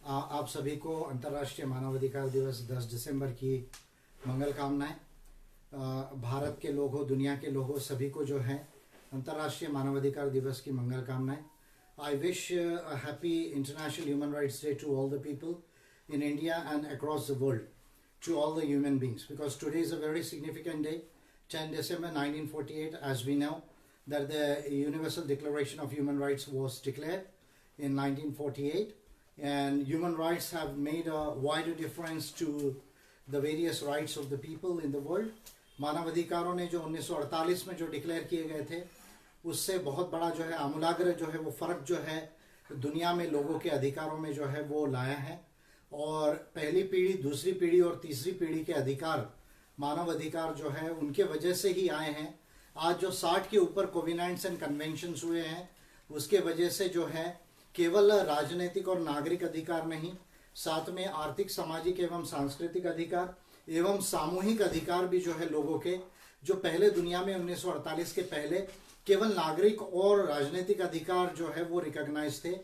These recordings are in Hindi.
आप सभी को अंतर्राष्ट्रीय मानवाधिकार दिवस 10 दिसंबर की मंगल कामनाएं। भारत के लोगों, दुनिया के लोगों, सभी को जो है अंतर्राष्ट्रीय मानवाधिकार दिवस की मंगल कामनाएं। I wish a happy International Human Rights Day to all the people in India and across the world, to all the human beings, because today is a very significant day, 10 December 1948, as we know that the Universal Declaration of Human Rights was declared in 1948, and human rights have made a wider difference to the various rights of the people in the world. मानवाधिकारों ने जो 1948 में जो डिक्लेयर किए गए थे, उससे बहुत बड़ा जो है आमूलाग्र जो है वो फ़र्क जो है दुनिया में लोगों के अधिकारों में जो है वो लाया है। और पहली पीढ़ी, दूसरी पीढ़ी और तीसरी पीढ़ी के अधिकार, मानव अधिकार जो है उनके वजह से ही आए हैं। आज जो 60 के ऊपर कोवेनेंट्स एंड कन्वेंशंस हुए हैं, उसके वजह से जो है केवल राजनीतिक और नागरिक अधिकार नहीं, साथ में आर्थिक, सामाजिक एवं सांस्कृतिक अधिकार एवं सामूहिक अधिकार भी जो है लोगों के, जो पहले दुनिया में 1948 के पहले केवल नागरिक और राजनीतिक अधिकार जो है वो रिकॉग्नाइज थे,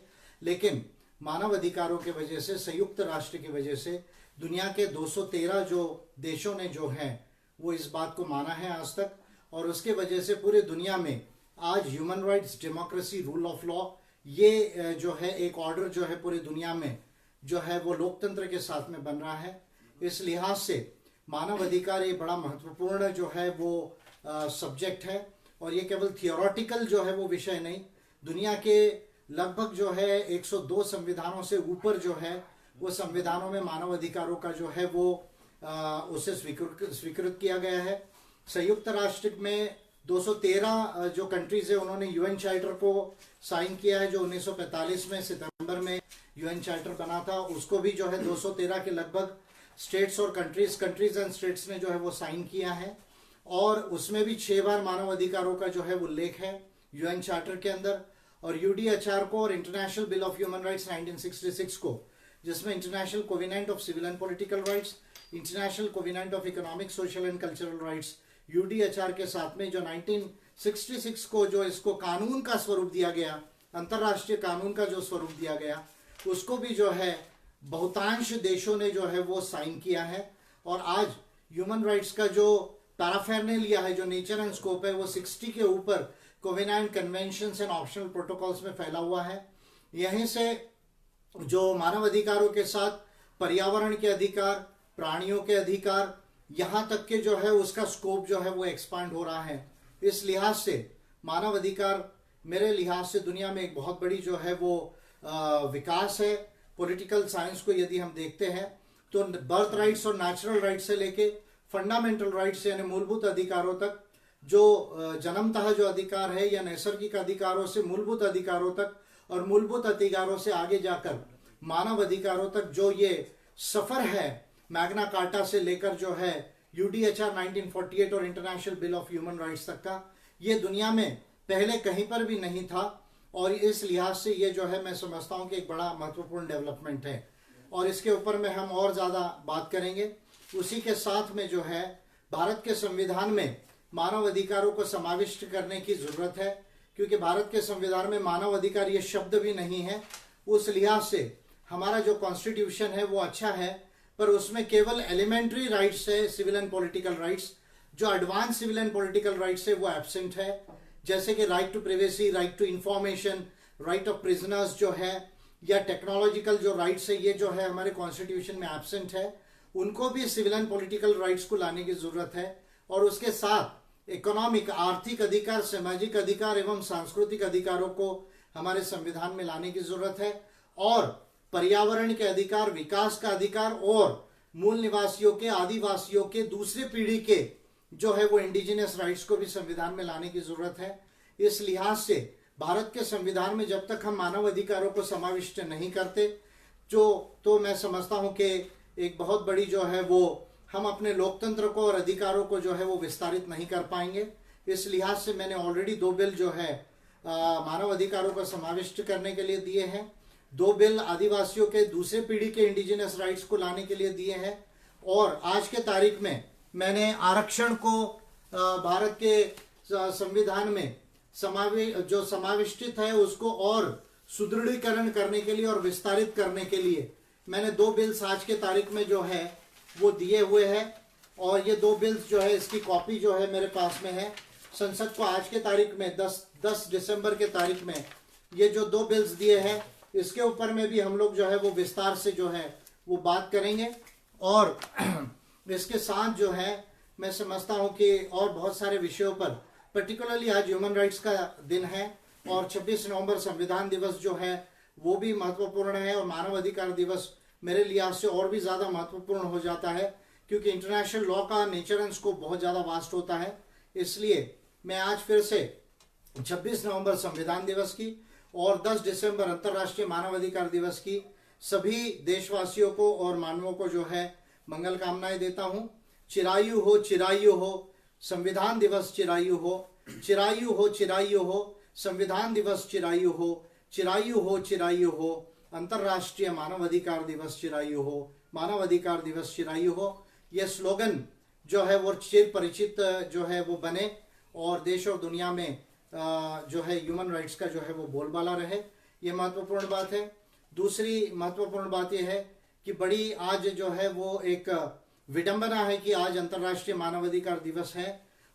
लेकिन मानव अधिकारों के वजह से, संयुक्त राष्ट्र की वजह से दुनिया के 213 जो देशों ने जो है वो इस बात को माना है आज तक, और उसके वजह से पूरे दुनिया में आज human rights, democracy, rule of law, ये जो है एक ऑर्डर जो है पूरी दुनिया में जो है वो लोकतंत्र के साथ में बन रहा है। इस लिहाज से मानव अधिकार एक बड़ा महत्वपूर्ण जो है वो सब्जेक्ट है, और ये केवल थियोरेटिकल जो है वो विषय नहीं, दुनिया के लगभग जो है 102 संविधानों से ऊपर जो है वो संविधानों में मानव अधिकारों का जो है वो उसे स्वीकृत किया गया है। संयुक्त राष्ट्र में 213 जो कंट्रीज है उन्होंने यूएन चार्टर को साइन किया है, जो 1945 में सितंबर में यूएन चार्टर बना था, उसको भी जो है 213 के लगभग स्टेट्स और कंट्रीज एंड स्टेट्स ने जो है वो साइन किया है, और उसमें भी 6 बार मानव अधिकारों का जो है वो उल्लेख है यूएन चार्टर के अंदर। और यूडीएचआर को और international bill of human rights 1966 को, जिसमें international covenant of civil and political rights, international covenant of economic, social and cultural rights, UDHR के साथ में जो 1966 को जो इसको कानून का स्वरूप दिया गया, अंतर्राष्ट्रीय कानून का जो स्वरूप दिया गया, उसको भी जो है बहुतांश देशों ने जो है वो साइन किया है। और आज ह्यूमन राइट्स का जो पैराफेरनेलिया है, जो नेचर एंड स्कोप है, वो 60 के ऊपर covenant, conventions and optional protocols में फैला हुआ है। यहीं से जो मानव अधिकारों के साथ पर्यावरण के अधिकार, प्राणियों के अधिकार, यहाँ तक के जो है उसका स्कोप जो है वो एक्सपांड हो रहा है। इस लिहाज से मानव अधिकार मेरे लिहाज से दुनिया में एक बहुत बड़ी जो है वो विकास है। पॉलिटिकल साइंस को यदि हम देखते हैं तो बर्थ राइट्स और नेचुरल राइट्स से लेके फंडामेंटल राइट्स यानी मूलभूत अधिकारों तक, जो जन्मतः जो अधिकार है या नैसर्गिक अधिकारों से मूलभूत अधिकारों तक, और मूलभूत अधिकारों से आगे जाकर मानव अधिकारों तक जो ये सफर है मैग्ना कार्टा से लेकर जो है यूडीएचआर 1948 और international bill of human rights तक का, ये दुनिया में पहले कहीं पर भी नहीं था। और इस लिहाज से ये जो है मैं समझता हूँ कि एक बड़ा महत्वपूर्ण डेवलपमेंट है, और इसके ऊपर में हम और ज़्यादा बात करेंगे। उसी के साथ में जो है भारत के संविधान में मानव अधिकारों को समाविष्ट करने की ज़रूरत है, क्योंकि भारत के संविधान में मानव अधिकार ये शब्द भी नहीं है। उस लिहाज से हमारा जो कॉन्स्टिट्यूशन है वो अच्छा है, पर उसमें केवल एलिमेंट्री राइट्स है, सिविल एंड पॉलिटिकल राइट्स, जो advance civil and political rights है वो एब्सेंट है, जैसे कि right to privacy, right to information, right of prisoners जो है, या टेक्नोलॉजिकल जो राइट्स है, ये जो है हमारे कॉन्स्टिट्यूशन में एब्सेंट है। उनको भी सिविल एंड पॉलिटिकल राइट्स को लाने की जरूरत है, और उसके साथ इकोनॉमिक, आर्थिक अधिकार, सामाजिक अधिकार एवं सांस्कृतिक अधिकारों को हमारे संविधान में लाने की जरूरत है, और पर्यावरण के अधिकार, विकास का अधिकार, और मूल निवासियों के, आदिवासियों के, दूसरी पीढ़ी के जो है वो इंडिजिनियस राइट्स को भी संविधान में लाने की जरूरत है। इस लिहाज से भारत के संविधान में जब तक हम मानव अधिकारों को समाविष्ट नहीं करते, तो मैं समझता हूं कि एक बहुत बड़ी जो है वो हम अपने लोकतंत्र को और अधिकारों को जो है वो विस्तारित नहीं कर पाएंगे। इस लिहाज से मैंने ऑलरेडी 2 बिल जो है मानव अधिकारों को समाविष्ट करने के लिए दिए हैं, 2 बिल आदिवासियों के, दूसरे पीढ़ी के इंडिजिनियस राइट्स को लाने के लिए दिए हैं, और आज के तारीख में मैंने आरक्षण को भारत के संविधान में समाविष्टित है उसको और सुदृढ़ीकरण करने के लिए और विस्तारित करने के लिए मैंने 2 बिल्स आज के तारीख में जो है वो दिए हुए हैं, और ये 2 बिल्स जो है इसकी कॉपी जो है मेरे पास में है। संसद को आज के तारीख में 10 दिसंबर के तारीख में ये जो 2 बिल्स दिए हैं, इसके ऊपर में भी हम लोग जो है वो विस्तार से जो है वो बात करेंगे। और इसके साथ जो है मैं समझता हूं कि और बहुत सारे विषयों पर, पर्टिकुलरली आज ह्यूमन राइट्स का दिन है और 26 नवंबर संविधान दिवस जो है वो भी महत्वपूर्ण है, और मानव अधिकार दिवस मेरे लिहाज से और भी ज़्यादा महत्वपूर्ण हो जाता है, क्योंकि इंटरनेशनल लॉ का नेचर एंड स्कोप बहुत ज़्यादा वास्ट होता है। इसलिए मैं आज फिर से 26 नवंबर संविधान दिवस की और 10 दिसंबर अंतर्राष्ट्रीय मानवाधिकार दिवस की सभी देशवासियों को और मानवों को जो है मंगल कामनाएं देता हूं। चिरायु हो, चिरायु हो, संविधान दिवस चिरायु हो, चिरायु हो, चिरायु हो, संविधान दिवस चिरायु हो, चिरायु हो, चिरायु हो, अंतर्राष्ट्रीय मानवाधिकार दिवस चिरायु हो, मानवाधिकार दिवस चिरायु हो। यह स्लोगन जो है वो चिर परिचित जो है वो बने और देश और दुनिया में जो है ह्यूमन राइट्स का जो है वो बोलबाला रहे, ये महत्वपूर्ण बात है। दूसरी महत्वपूर्ण बात यह है कि बड़ी आज जो है वो एक विडंबना है कि आज अंतर्राष्ट्रीय मानवाधिकार दिवस है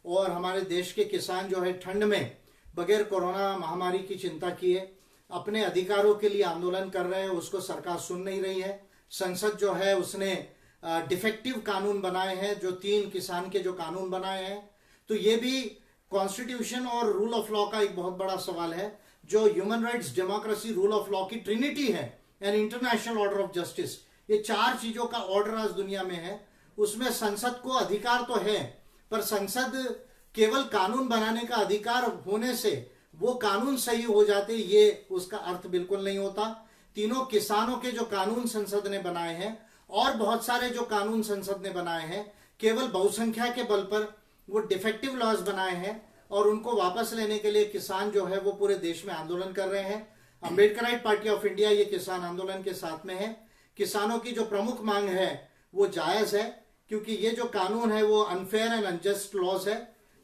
और हमारे देश के किसान जो है ठंड में बगैर कोरोना महामारी की चिंता किए अपने अधिकारों के लिए आंदोलन कर रहे हैं, उसको सरकार सुन नहीं रही है। संसद जो है उसने डिफेक्टिव कानून बनाए हैं, जो 3 किसान के जो कानून बनाए हैं, तो ये भी कॉन्स्टिट्यूशन और रूल ऑफ लॉ का एक बहुत बड़ा सवाल है। जो human rights, democracy, rule of law की ट्रिनिटी है and international order of justice, ये 4 चीजों का ऑर्डर आज दुनिया में है। उसमें संसद को अधिकार तो है, पर संसद केवल कानून बनाने का अधिकार होने से वो कानून सही हो जाते, ये उसका अर्थ बिल्कुल नहीं होता। तीनों किसानों के जो कानून संसद ने बनाए हैं और बहुत सारे जो कानून संसद ने बनाए हैं, केवल बहुसंख्या के बल पर वो डिफेक्टिव लॉज बनाए हैं और उनको वापस लेने के लिए किसान जो है वो पूरे देश में आंदोलन कर रहे हैं। अम्बेडकराइट पार्टी ऑफ इंडिया ये किसान आंदोलन के साथ में है। किसानों की जो प्रमुख मांग है वो जायज है, क्योंकि ये जो कानून है वो अनफेयर एंड अनजस्ट लॉज है,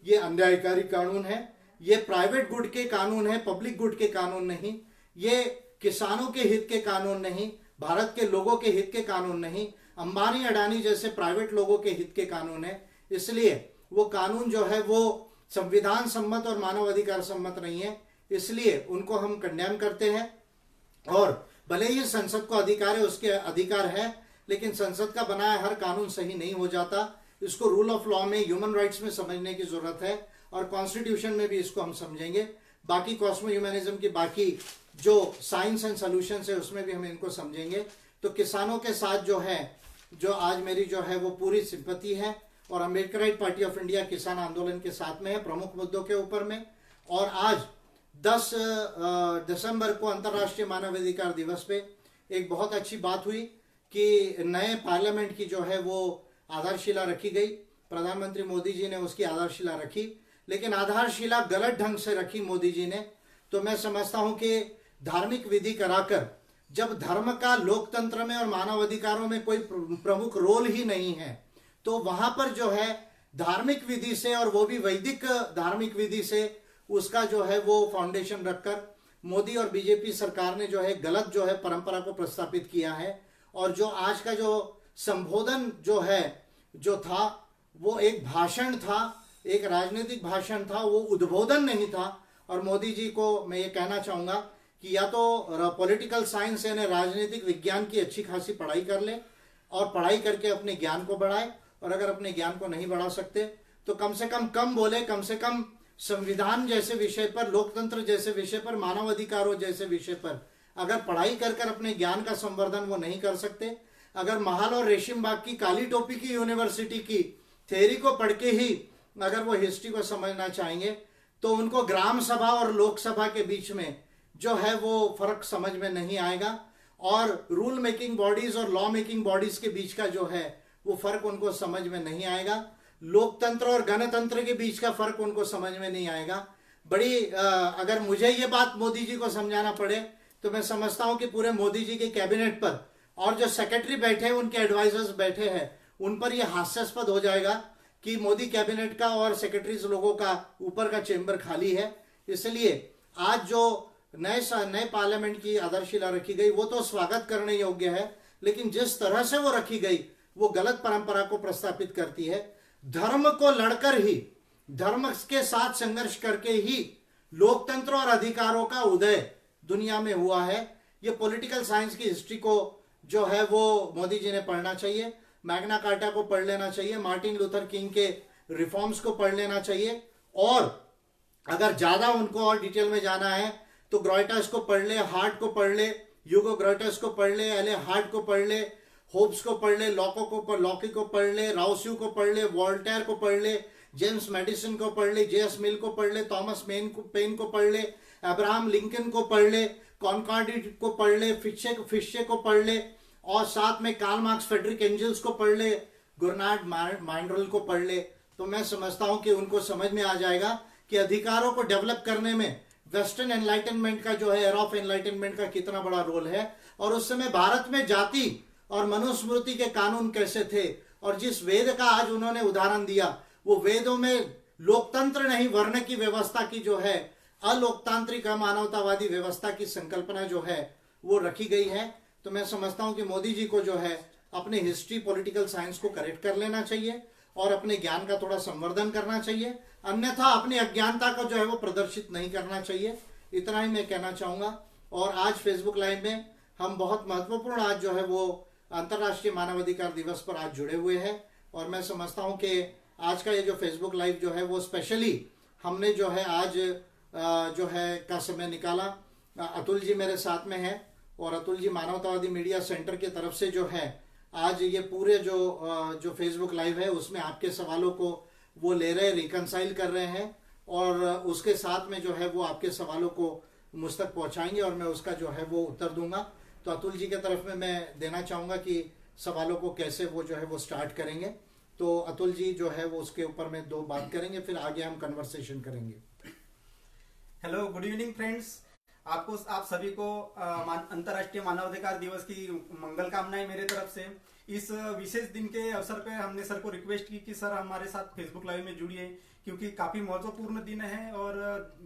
ये अन्यायकारी कानून है, ये प्राइवेट गुड के कानून है, पब्लिक गुड के कानून नहीं, ये किसानों के हित के कानून नहीं, भारत के लोगों के हित के कानून नहीं, अंबानी अडानी जैसे प्राइवेट लोगों के हित के कानून है। इसलिए वो कानून जो है वो संविधान सम्मत और मानवाधिकार सम्मत नहीं है, इसलिए उनको हम कंडेम करते हैं। और भले ही संसद को अधिकार है, उसके अधिकार है, लेकिन संसद का बनाया हर कानून सही नहीं हो जाता। इसको रूल ऑफ लॉ में, ह्यूमन राइट्स में समझने की जरूरत है और कॉन्स्टिट्यूशन में भी इसको हम समझेंगे। बाकी कॉस्मो ह्यूमनिज्म की बाकी जो साइंस एंड सॉल्यूशंस है उसमें भी हम इनको समझेंगे। तो किसानों के साथ जो है, जो आज मेरी जो है वो पूरी सिंपैथी है, और अम्बेडकराइट पार्टी ऑफ इंडिया किसान आंदोलन के साथ में है प्रमुख मुद्दों के ऊपर में। और आज 10 दिसंबर को अंतर्राष्ट्रीय मानवाधिकार दिवस पे एक बहुत अच्छी बात हुई कि नए पार्लियामेंट की जो है वो आधारशिला रखी गई। प्रधानमंत्री मोदी जी ने उसकी आधारशिला रखी, लेकिन आधारशिला गलत ढंग से रखी मोदी जी ने। तो मैं समझता हूं कि धार्मिक विधि कराकर, जब धर्म का लोकतंत्र में और मानवाधिकारों में कोई प्रमुख रोल ही नहीं है, तो वहां पर जो है धार्मिक विधि से, और वो भी वैदिक धार्मिक विधि से, उसका जो है वो फाउंडेशन रखकर मोदी और बीजेपी सरकार ने जो है गलत जो है परंपरा को प्रस्तापित किया है। और जो आज का जो संबोधन जो है जो था वो एक भाषण था, एक राजनीतिक भाषण था, वो उद्बोधन नहीं था। और मोदी जी को मैं ये कहना चाहूंगा कि या तो पॉलिटिकल साइंस यानी राजनीतिक विज्ञान की अच्छी खासी पढ़ाई कर ले और पढ़ाई करके अपने ज्ञान को बढ़ाए, और अगर अपने ज्ञान को नहीं बढ़ा सकते तो कम से कम बोले, कम से कम संविधान जैसे विषय पर, लोकतंत्र जैसे विषय पर, मानवाधिकारों जैसे विषय पर अगर पढ़ाई कर कर अपने ज्ञान का संवर्धन वो नहीं कर सकते, अगर महाल और रेशम बाग की काली टोपी की यूनिवर्सिटी की थ्योरी को पढ़ के ही अगर वो हिस्ट्री को समझना चाहेंगे, तो उनको ग्राम सभा और लोकसभा के बीच में जो है वो फर्क समझ में नहीं आएगा, और रूल मेकिंग बॉडीज और लॉ मेकिंग बॉडीज के बीच का जो है वो फर्क उनको समझ में नहीं आएगा, लोकतंत्र और गणतंत्र के बीच का फर्क उनको समझ में नहीं आएगा। बड़ी अगर मुझे ये बात मोदी जी को समझाना पड़े तो मैं समझता हूं कि पूरे मोदी जी के कैबिनेट पर और जो सेक्रेटरी बैठे हैं, उनके एडवाइजर्स बैठे हैं, उन पर यह हास्यास्पद हो जाएगा कि मोदी कैबिनेट का और सेक्रेटरीज लोगों का ऊपर का चेंबर खाली है। इसलिए आज जो नए पार्लियामेंट की आधारशिला रखी गई वो तो स्वागत करने योग्य है, लेकिन जिस तरह से वो रखी गई वो गलत परंपरा को प्रस्थापित करती है। धर्म को लड़कर ही, धर्म के साथ संघर्ष करके ही लोकतंत्र और अधिकारों का उदय दुनिया में हुआ है। ये पॉलिटिकल साइंस की हिस्ट्री को जो है वो मोदी जी ने पढ़ना चाहिए, मैग्ना कार्टा को पढ़ लेना चाहिए, मार्टिन लूथर किंग के रिफॉर्म्स को पढ़ लेना चाहिए, और अगर ज्यादा उनको और डिटेल में जाना है तो ग्रॉइटस को पढ़ ले, हार्ट को पढ़ ले, यूगो ग्रॉइटस को पढ़ ले, एले हार्ट को पढ़ ले, होब्स को पढ़ ले, लॉकी को पढ़ ले, राउस्यू को पढ़ ले, वॉल्टेयर को पढ़ ले, जेम्स मेडिसन को पढ़ ले, जेएस मिल को पढ़ ले, थॉमस पेन को पढ़ ले, अब्राहम लिंकन को पढ़ ले, कॉनकॉर्डिट को पढ़ ले, फिशे को पढ़ ले, और साथ में कार्ल मार्क्स, फ्रेडरिक एंजल्स को पढ़ ले, गुरनार्ड माइंडरल को पढ़ ले। तो मैं समझता हूं कि उनको समझ में आ जाएगा कि अधिकारों को डेवलप करने में वेस्टर्न एनलाइटनमेंट का जो है, एरा ऑफ एनलाइटनमेंट का कितना बड़ा रोल है, और उस समय भारत में जाति और मनुस्मृति के कानून कैसे थे, और जिस वेद का आज उन्होंने उदाहरण दिया वो वेदों में लोकतंत्र नहीं वर्ण की व्यवस्था की जो है अलोकतांत्रिक अमानवतावादी व्यवस्था की संकल्पना जो है वो रखी गई है। तो मैं समझता हूं कि मोदी जी को जो है अपने हिस्ट्री पॉलिटिकल साइंस को करेक्ट कर लेना चाहिए और अपने ज्ञान का थोड़ा संवर्धन करना चाहिए, अन्यथा अपनी अज्ञानता का जो है वो प्रदर्शित नहीं करना चाहिए। इतना ही मैं कहना चाहूंगा। और आज फेसबुक लाइव में हम बहुत महत्वपूर्ण आज जो है वो अंतर्राष्ट्रीय मानवाधिकार दिवस पर आज जुड़े हुए हैं, और मैं समझता हूं कि आज का ये जो फेसबुक लाइव जो है वो स्पेशली हमने जो है आज जो है का समय निकाला। अतुल जी मेरे साथ में है, और अतुल जी मानवतावादी मीडिया सेंटर की तरफ से जो है आज ये पूरे जो फेसबुक लाइव है उसमें आपके सवालों को वो ले रहे, रिकंसाइल कर रहे हैं, और उसके साथ में जो है वो आपके सवालों को मुझ तक पहुंचाएंगे और मैं उसका जो है वो उत्तर दूंगा। तो अतुल जी के तरफ में मैं देना चाहूंगा कि सवालों को कैसे वो जो है वो स्टार्ट करेंगे। तो अतुल जी जो है वो उसके ऊपर में दो बात करेंगे, फिर आगे हम कन्वर्सेशन करेंगे। Hello, good evening friends. आप सभी को अंतर्राष्ट्रीय मानवाधिकार दिवस की मंगल कामनाएं मेरे तरफ से। इस विशेष दिन के अवसर पे हमने सर को रिक्वेस्ट की कि सर हमारे साथ फेसबुक लाइव में जुड़िए, क्योंकि काफी महत्वपूर्ण दिन है और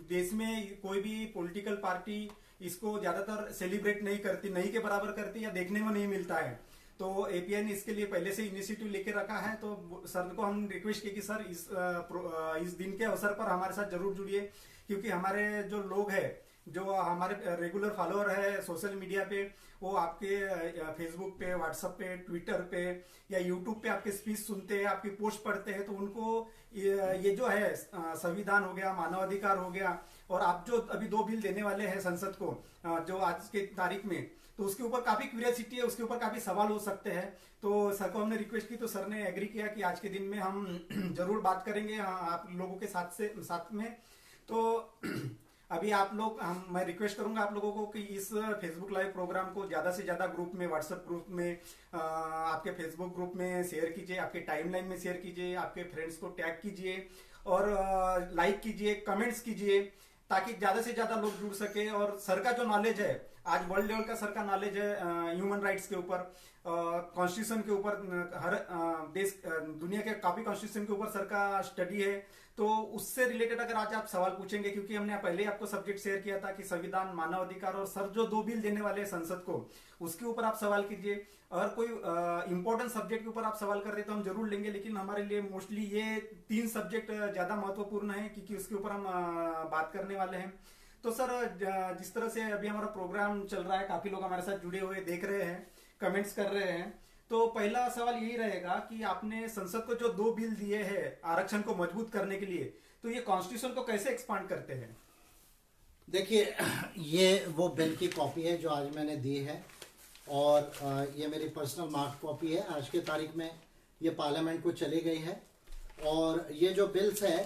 देश में कोई भी पॉलिटिकल पार्टी इसको ज्यादातर सेलिब्रेट नहीं करती, नहीं के बराबर करती या देखने में नहीं मिलता है। तो एपीआई ने इसके लिए पहले से इनिशिएटिव लेके रखा है। तो सर को हम रिक्वेस्ट की कि सर इस दिन के अवसर पर हमारे साथ जरूर जुड़िए, क्योंकि हमारे जो लोग हैं, जो हमारे रेगुलर फॉलोअर है सोशल मीडिया पे, वो आपके फेसबुक पे, व्हाट्सएप पे, ट्विटर पे या यूट्यूब पे आपके स्पीच सुनते हैं, आपकी पोस्ट पढ़ते हैं। तो उनको ये जो है संविधान हो गया, मानवाधिकार हो गया, और आप जो अभी 2 बिल देने वाले हैं संसद को जो आज के तारीख में, तो उसके ऊपर काफी क्यूरियोसिटी है, उसके ऊपर काफी सवाल हो सकते हैं। तो सर को हमने रिक्वेस्ट की तो सर ने एग्री किया कि आज के दिन में हम जरूर बात करेंगे आप लोगों के साथ में। तो अभी आप लोग मैं रिक्वेस्ट करूंगा आप लोगों को कि इस फेसबुक लाइव प्रोग्राम को ज्यादा से ज्यादा ग्रुप में, व्हाट्सएप ग्रुप में, आपके फेसबुक ग्रुप में शेयर कीजिए, आपके टाइमलाइन में शेयर कीजिए, आपके फ्रेंड्स को टैग कीजिए और लाइक कीजिए, कमेंट्स कीजिए, ताकि ज्यादा से ज्यादा लोग जुड़ सके। और सर का जो नॉलेज है, आज वर्ल्ड लेवल का सर का नॉलेज है ह्यूमन राइट्स के ऊपर, कॉन्स्टिट्यूशन के ऊपर, हर देश दुनिया के काफी कॉन्स्टिट्यूशन के ऊपर सर का स्टडी है। तो उससे रिलेटेड अगर आज आप सवाल पूछेंगे, क्योंकि हमने पहले ही आपको सब्जेक्ट शेयर किया था कि संविधान, मानवाधिकार, और सर जो 2 बिल देने वाले हैं संसद को, उसके ऊपर आप सवाल कीजिए। अगर कोई इंपॉर्टेंट सब्जेक्ट के ऊपर आप सवाल कर रहे तो हम जरूर लेंगे, लेकिन हमारे लिए मोस्टली ये 3 सब्जेक्ट ज्यादा महत्वपूर्ण है, क्योंकि उसके ऊपर हम बात करने वाले हैं। तो सर जिस तरह से अभी हमारा प्रोग्राम चल रहा है, काफी लोग हमारे साथ जुड़े हुए देख रहे हैं, कमेंट्स कर रहे हैं, तो पहला सवाल यही रहेगा कि आपने संसद को जो 2 बिल दिए हैं आरक्षण को मजबूत करने के लिए, तो ये कॉन्स्टिट्यूशन को कैसे एक्सपांड करते हैं? देखिए, ये वो बिल की कॉपी है जो आज मैंने दी है, और ये मेरी पर्सनल मार्क कॉपी है। आज के तारीख में ये पार्लियामेंट को चली गई है, और ये जो बिल्स है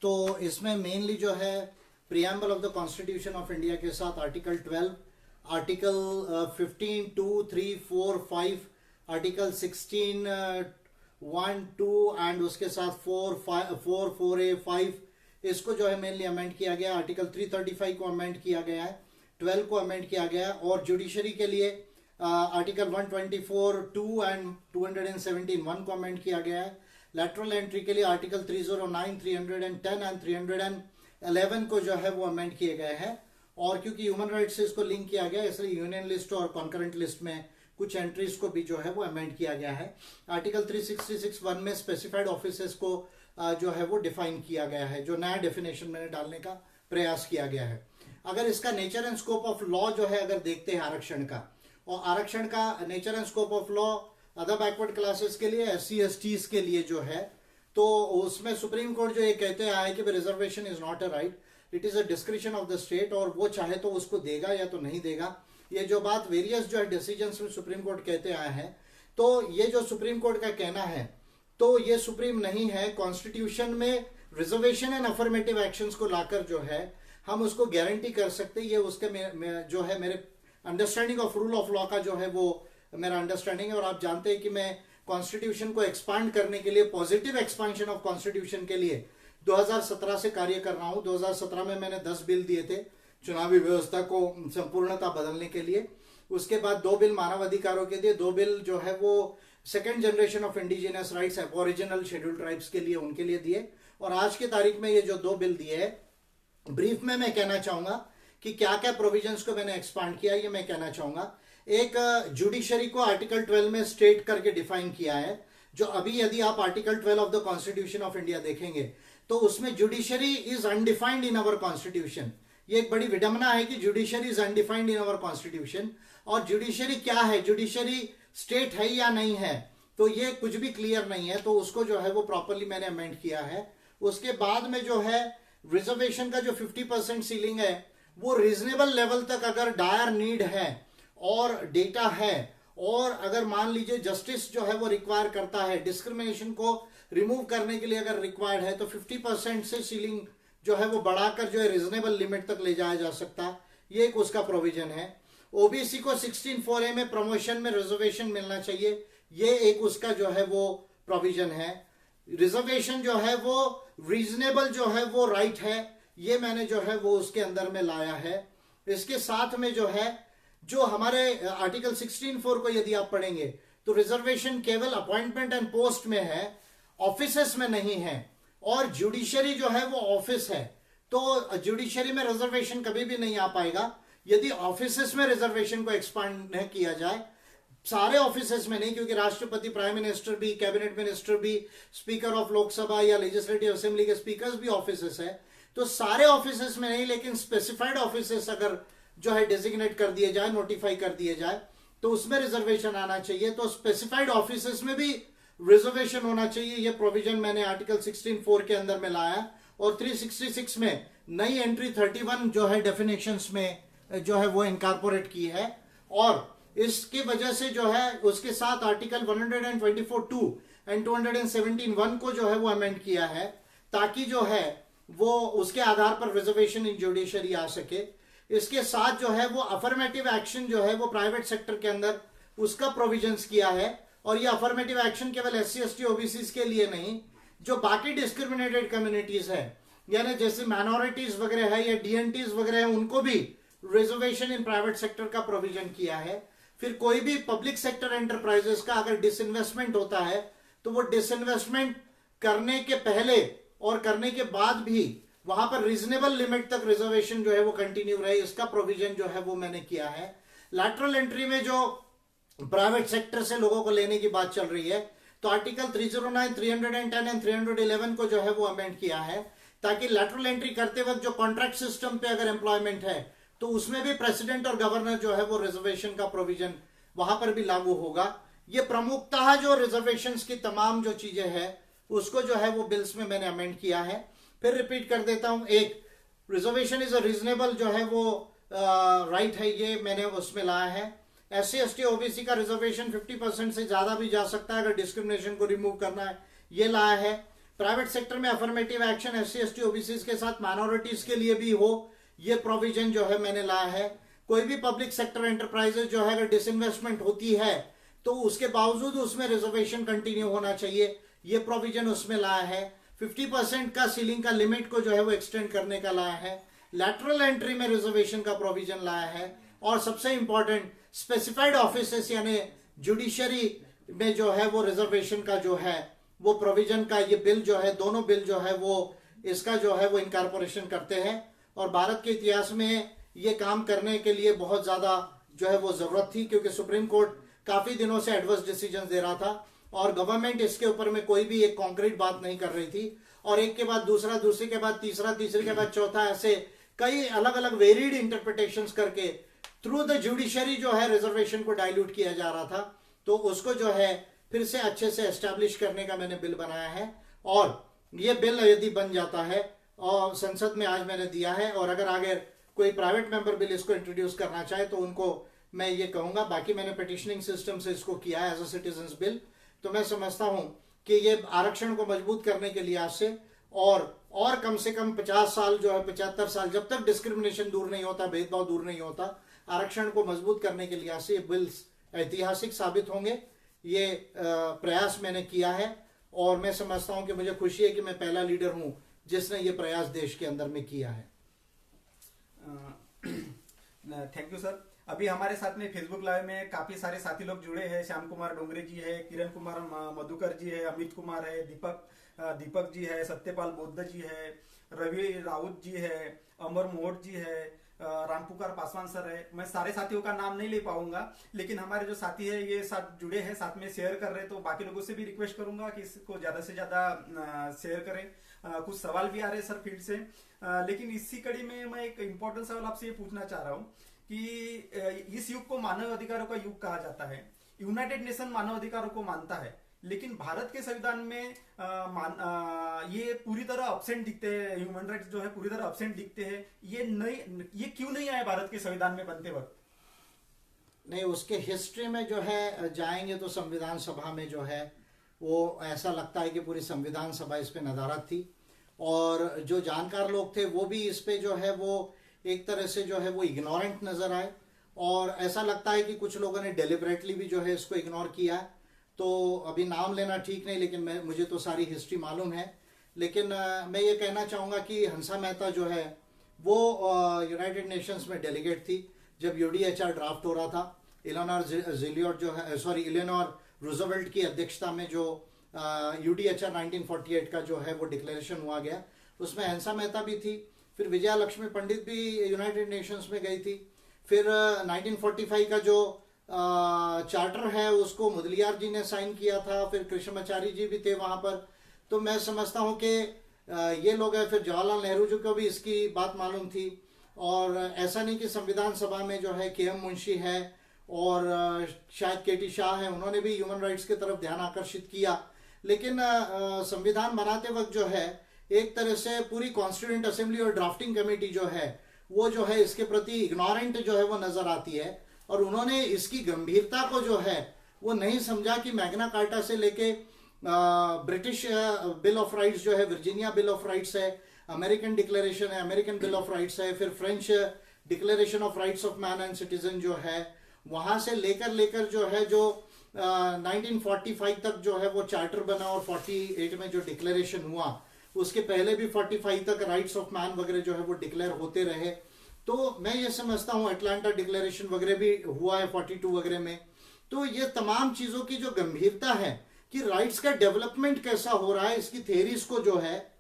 तो इसमें मेनली जो है preamble of the constitution of India के साथ आर्टिकल 12, आर्टिकल 15, 2, 3, 4, 5, आर्टिकल 16, 1, 2 एंड उसके साथ 4, 4A, 5, इसको जो है मेनली अमेंड किया गया। आर्टिकल 335 को अमेंड किया गया है, 12 को अमेंड किया गया है, और जुडिशरी के लिए आर्टिकल 124, 2 एंड 217, 1 को अमेंड किया गया है। लेटरल एंट्री के लिए आर्टिकल 309, 310 एंड 311 को जो है वो अमेंड किए गए हैं। और क्योंकि ह्यूमन राइट्स से इसको लिंक किया गया, इसलिए यूनियन लिस्ट और कॉन्करेंट लिस्ट में कुछ एंट्रीज को भी जो है वो अमेंड किया गया है। आर्टिकल 366(1) में स्पेसिफाइड ऑफिसेस को जो है वो डिफाइन किया गया है, जो नया डेफिनेशन मैंने डालने का प्रयास किया गया है। अगर इसका nature and scope of law जो है अगर देखते हैं आरक्षण का, और आरक्षण का nature and scope of law other backward classes के लिए, SC STs के लिए जो है, तो उसमें सुप्रीम कोर्ट जो ये कहते आया है कि reservation is not a right, it is a description of the state, और वो चाहे तो उसको देगा या तो नहीं देगा। ये जो बात वेरियस जो है डिसीजंस में सुप्रीम कोर्ट कहते आए हैं, तो ये जो सुप्रीम कोर्ट का कहना है तो ये सुप्रीम नहीं है। कॉन्स्टिट्यूशन में रिजर्वेशन एंड अफर्मेटिव एक्शंस को लाकर जो है हम उसको गारंटी कर सकते, ये उसके जो है मेरे understanding of rule of law का जो है वो मेरा अंडरस्टैंडिंग है। और आप जानते हैं कि मैं कॉन्स्टिट्यूशन को एक्सपांड करने के लिए, पॉजिटिव एक्सपांशन ऑफ कॉन्स्टिट्यूशन के लिए 2017 से कार्य कर रहा हूं। 2017 में मैंने 10 बिल दिए थे चुनावी व्यवस्था को संपूर्णता बदलने के लिए। उसके बाद 2 बिल मानव अधिकारों के लिए, 2 बिल जो है वो second generation of indigenous rights, original scheduled tribes के लिए, उनके लिए दिए। और आज की तारीख में ये जो 2 बिल दिए है, ब्रीफ में मैं कहना चाहूंगा कि क्या क्या प्रोविजंस को मैंने एक्सपांड किया, ये मैं कहना चाहूंगा। एक जुडिशरी को आर्टिकल 12 में स्टेट करके डिफाइन किया है, जो अभी यदि आप article 12 of the constitution of India देखेंगे तो उसमें judiciary is undefined in our constitution. ये एक बड़ी विडंबना है कि judiciary is undefined in our constitution. और जुडिशरी क्या है, जुडिशरी स्टेट है या नहीं है, तो ये कुछ भी क्लियर नहीं है। तो उसको जो है वो प्रॉपरली मैंने अमेंड किया है। उसके बाद में जो है रिजर्वेशन का जो 50% सीलिंग है, वो रीजनेबल लेवल तक अगर डायर नीड है और डेटा है, और अगर मान लीजिए जस्टिस जो है वो रिक्वायर करता है, डिस्क्रिमिनेशन को रिमूव करने के लिए अगर रिक्वायर्ड है, तो 50% से सीलिंग जो है वो बढ़ाकर जो है रीजनेबल लिमिट तक ले जाया जा सकता है। ये एक उसका प्रोविजन है। ओबीसी को 16(4)A में प्रमोशन में रिजर्वेशन मिलना चाहिए, ये एक उसका जो है वो प्रोविजन है। रिजर्वेशन जो है वो रीजनेबल जो है वो राइट है, ये मैंने जो है वो उसके अंदर में लाया है। इसके साथ में जो है जो हमारे आर्टिकल 16(4) को यदि आप पढ़ेंगे तो रिजर्वेशन केवल अपॉइंटमेंट एंड पोस्ट में है, ऑफिसेस में नहीं है। और जुडिशरी जो है वो ऑफिस है, तो जुडिशरी में रिजर्वेशन कभी भी नहीं आ पाएगा यदि ऑफिसेस में रिजर्वेशन को एक्सपांड न किया जाए। सारे ऑफिसेस में नहीं, क्योंकि राष्ट्रपति, प्राइम मिनिस्टर भी, कैबिनेट मिनिस्टर भी, स्पीकर ऑफ लोकसभा या लेजिस्लेटिव असेंबली के स्पीकर्स भी ऑफिसेस है, तो सारे ऑफिसेस में नहीं, लेकिन स्पेसिफाइड ऑफिसेस अगर जो है डेजिग्नेट कर दिए जाए, नोटिफाई कर दिए जाए, तो उसमें रिजर्वेशन आना चाहिए। तो स्पेसिफाइड ऑफिसेस में भी रिजर्वेशन होना चाहिए। ये प्रोविजन मैंने आर्टिकल 16(4) के अंदर में लाया। और 366 में नई एंट्री 31 जो है डेफिनेशंस में जो है वो इनकॉर्पोरेट की है। और इसकी वजह से जो है उसके साथ आर्टिकल 124(2) एंड 217(1) को जो है वो अमेंड किया है, ताकि जो है वो उसके आधार पर रिजर्वेशन इन जुडिशरी आ सके। इसके साथ जो है वो अफर्मेटिव एक्शन जो है वो प्राइवेट सेक्टर के अंदर उसका प्रोविजंस किया है। और ये अफर्मेटिव एक्शन केवल SC ST OBCs के लिए नहीं, जो बाकी डिस्क्रिमिनेटेड कम्युनिटीज है, यानी जैसे माइनॉरिटीज वगैरह है या DNTs वगैरह है, उनको भी रिजर्वेशन इन प्राइवेट सेक्टर का प्रोविजन किया है। फिर कोई भी पब्लिक सेक्टर एंटरप्राइजेस का अगर डिसइन्वेस्टमेंट होता है, तो वो डिसइन्वेस्टमेंट करने के पहले और करने के बाद भी वहां पर रीजनेबल लिमिट तक रिजर्वेशन जो है वो कंटिन्यू रहे, इसका प्रोविजन जो है वो मैंने किया है। लैटरल एंट्री में जो प्राइवेट सेक्टर से लोगों को लेने की बात चल रही है, तो आर्टिकल 309, 310 एंड 311 को जो है वो अमेंड किया है, ताकि लैटरल एंट्री करते वक्त जो कॉन्ट्रैक्ट सिस्टम पे अगर एम्प्लॉयमेंट है, तो उसमें भी प्रेसिडेंट और गवर्नर जो है वो रिजर्वेशन का प्रोविजन वहां पर भी लागू होगा। ये प्रमुखतः जो रिजर्वेशन की तमाम जो चीजें हैं उसको जो है वो बिल्स में मैंने अमेंड किया है। फिर रिपीट कर देता हूं, एक रिजर्वेशन इज अ रीजनेबल जो है वो राइट है, ये मैंने उसमें लाया है। SC ST OBC का रिजर्वेशन 50% से ज्यादा भी जा सकता है अगर डिस्क्रिमिनेशन को रिमूव करना है, ये लाया है। प्राइवेट सेक्टर में affirmative action SC ST OBCs के साथ माइनॉरिटीज के लिए भी हो, ये प्रोविजन जो है मैंने लाया है। कोई भी पब्लिक सेक्टर एंटरप्राइजेस जो है अगर डिसइन्वेस्टमेंट होती है तो उसके बावजूद उसमें रिजर्वेशन कंटिन्यू होना चाहिए, ये प्रोविजन उसमें लाया है। 50% का सीलिंग का लिमिट को जो है वो एक्सटेंड करने का लाया है। लैटरल एंट्री में रिजर्वेशन का प्रोविजन लाया है। और सबसे इंपॉर्टेंट, स्पेसिफाइड ऑफिसेस यानी जुडिशरी में जो है वो रिजर्वेशन का जो है वो प्रोविजन का ये बिल जो है, दोनों बिल जो है वो इसका जो है वो इनकॉर्पोरेशन करते हैं। और भारत के इतिहास में ये काम करने के लिए बहुत ज्यादा जो है वो जरूरत थी, क्योंकि सुप्रीम कोर्ट काफी दिनों से एडवर्स डिसीजन दे रहा था और गवर्नमेंट इसके ऊपर में कोई भी एक कॉन्क्रीट बात नहीं कर रही थी। और एक के बाद दूसरा, दूसरे के बाद तीसरा, तीसरे के बाद चौथा, ऐसे कई अलग अलग वेरिड इंटरप्रिटेशंस करके थ्रू द जुडिशरी जो है रिजर्वेशन को डाइल्यूट किया जा रहा था। तो उसको जो है फिर से अच्छे से एस्टेब्लिश करने का मैंने बिल बनाया है और ये बिल यदि बन जाता है और संसद में आज मैंने दिया है, और अगर आगे कोई प्राइवेट मेंबर बिल इसको इंट्रोड्यूस करना चाहे तो उनको मैं ये कहूंगा। बाकी मैंने पिटिशनिंग सिस्टम से इसको किया है एज अ सिटीजन्स बिल। तो मैं समझता हूं कि ये आरक्षण को मजबूत करने के लिहाज से और कम से कम 50 साल जो है, 75 साल, जब तक डिस्क्रिमिनेशन दूर नहीं होता, भेदभाव दूर नहीं होता, आरक्षण को मजबूत करने के लिहाज से ये बिल्स ऐतिहासिक साबित होंगे। ये प्रयास मैंने किया है और मैं समझता हूं कि मुझे खुशी है कि मैं पहला लीडर हूं जिसने ये प्रयास देश के अंदर में किया है। Thank you sir. अभी हमारे साथ में फेसबुक लाइव में काफी सारे साथी लोग जुड़े हैं। श्याम कुमार डोंगरे जी है, किरण कुमार मधुकर जी है, अमित कुमार है, दीपक जी है, सत्यपाल बोद्ध जी है, रवि राउत जी है, अमर मोहट जी है, रामपुकार पासवान सर है। मैं सारे साथियों का नाम नहीं ले पाऊंगा, लेकिन हमारे जो साथी है ये साथ जुड़े हैं, साथ में शेयर कर रहे हैं। तो बाकी लोगों से भी रिक्वेस्ट करूंगा कि इसको ज्यादा से ज्यादा शेयर करें। कुछ सवाल भी आ रहे हैं सर फील्ड से, लेकिन इसी कड़ी में मैं एक इम्पोर्टेंट सवाल आपसे ये पूछना चाह रहा हूँ कि इस युग को मानव अधिकारों का युग कहा जाता है। यूनाइटेड नेशन मानव अधिकारों को मानता है, लेकिन भारत के संविधान में ये पूरी तरह अब्सेंट दिखते हैं। ह्यूमन राइट्स जो है पूरी तरह अब्सेंट दिखते हैं। ये क्यों नहीं आए भारत के संविधान में बनते वक्त? नहीं, उसके हिस्ट्री में जो है जाएंगे तो संविधान सभा में जो है वो ऐसा लगता है कि पूरी संविधान सभा इस पे नदारत थी, और जो जानकार लोग थे वो भी इस पे जो है वो एक तरह से जो है वो इग्नोरेंट नजर आए, और ऐसा लगता है कि कुछ लोगों ने डेलिबरेटली भी जो है इसको इग्नोर किया है। तो अभी नाम लेना ठीक नहीं, लेकिन मुझे तो सारी हिस्ट्री मालूम है। लेकिन मैं ये कहना चाहूँगा कि हंसा मेहता जो है वो यूनाइटेड नेशंस में डेलीगेट थी जब यूडीएचआर ड्राफ्ट हो रहा था। इलेनोर रूजवेल्ट की अध्यक्षता में जो यूडीएचआर 1948 का जो है वो डिक्लेरेशन हुआ गया, उसमें हंसा मेहता भी थी। फिर विजया लक्ष्मी पंडित भी यूनाइटेड नेशंस में गई थी। फिर 1945 का जो चार्टर है उसको मुदलियार जी ने साइन किया था। फिर कृष्णमाचारी जी भी थे वहां पर। तो मैं समझता हूं कि ये लोग हैं। फिर जवाहरलाल नेहरू जी को भी इसकी बात मालूम थी। और ऐसा नहीं कि संविधान सभा में जो है के एम मुंशी है और शायद केटी शाह है, उन्होंने भी ह्यूमन राइट्स की तरफ ध्यान आकर्षित किया। लेकिन संविधान बनाते वक्त जो है एक तरह से पूरी कॉन्स्टिट्यूएंट असेंबली और ड्राफ्टिंग कमेटी जो है वो जो है इसके प्रति इग्नोरेंट जो है वो नजर आती है, और उन्होंने इसकी गंभीरता को जो है वो नहीं समझा कि मैग्ना कार्टा से लेके ब्रिटिश बिल ऑफ राइट्स जो है, वर्जीनिया बिल ऑफ राइट्स है, अमेरिकन डिक्लेरेशन है, अमेरिकन बिल ऑफ राइट्स है, फिर French declaration of rights of man and citizen जो है, वहां से लेकर जो है जो 1945 तक जो है वो चार्टर बना, और 48 में जो डिक्लेरेशन हुआ उसके पहले भी 45 तक राइट्स ऑफ मैन वगैरह जो है वो डिक्लेयर होते रहे। तो मैं ये समझता हूँ अटलांटा डिक्लेरेशन वगैरह भी हुआ है 42 वगैरह में। तो ये तमाम चीजों की जो गंभीरता है कि राइट्स का डेवलपमेंट कैसा हो रहा है, इसकी थेरीज को जो है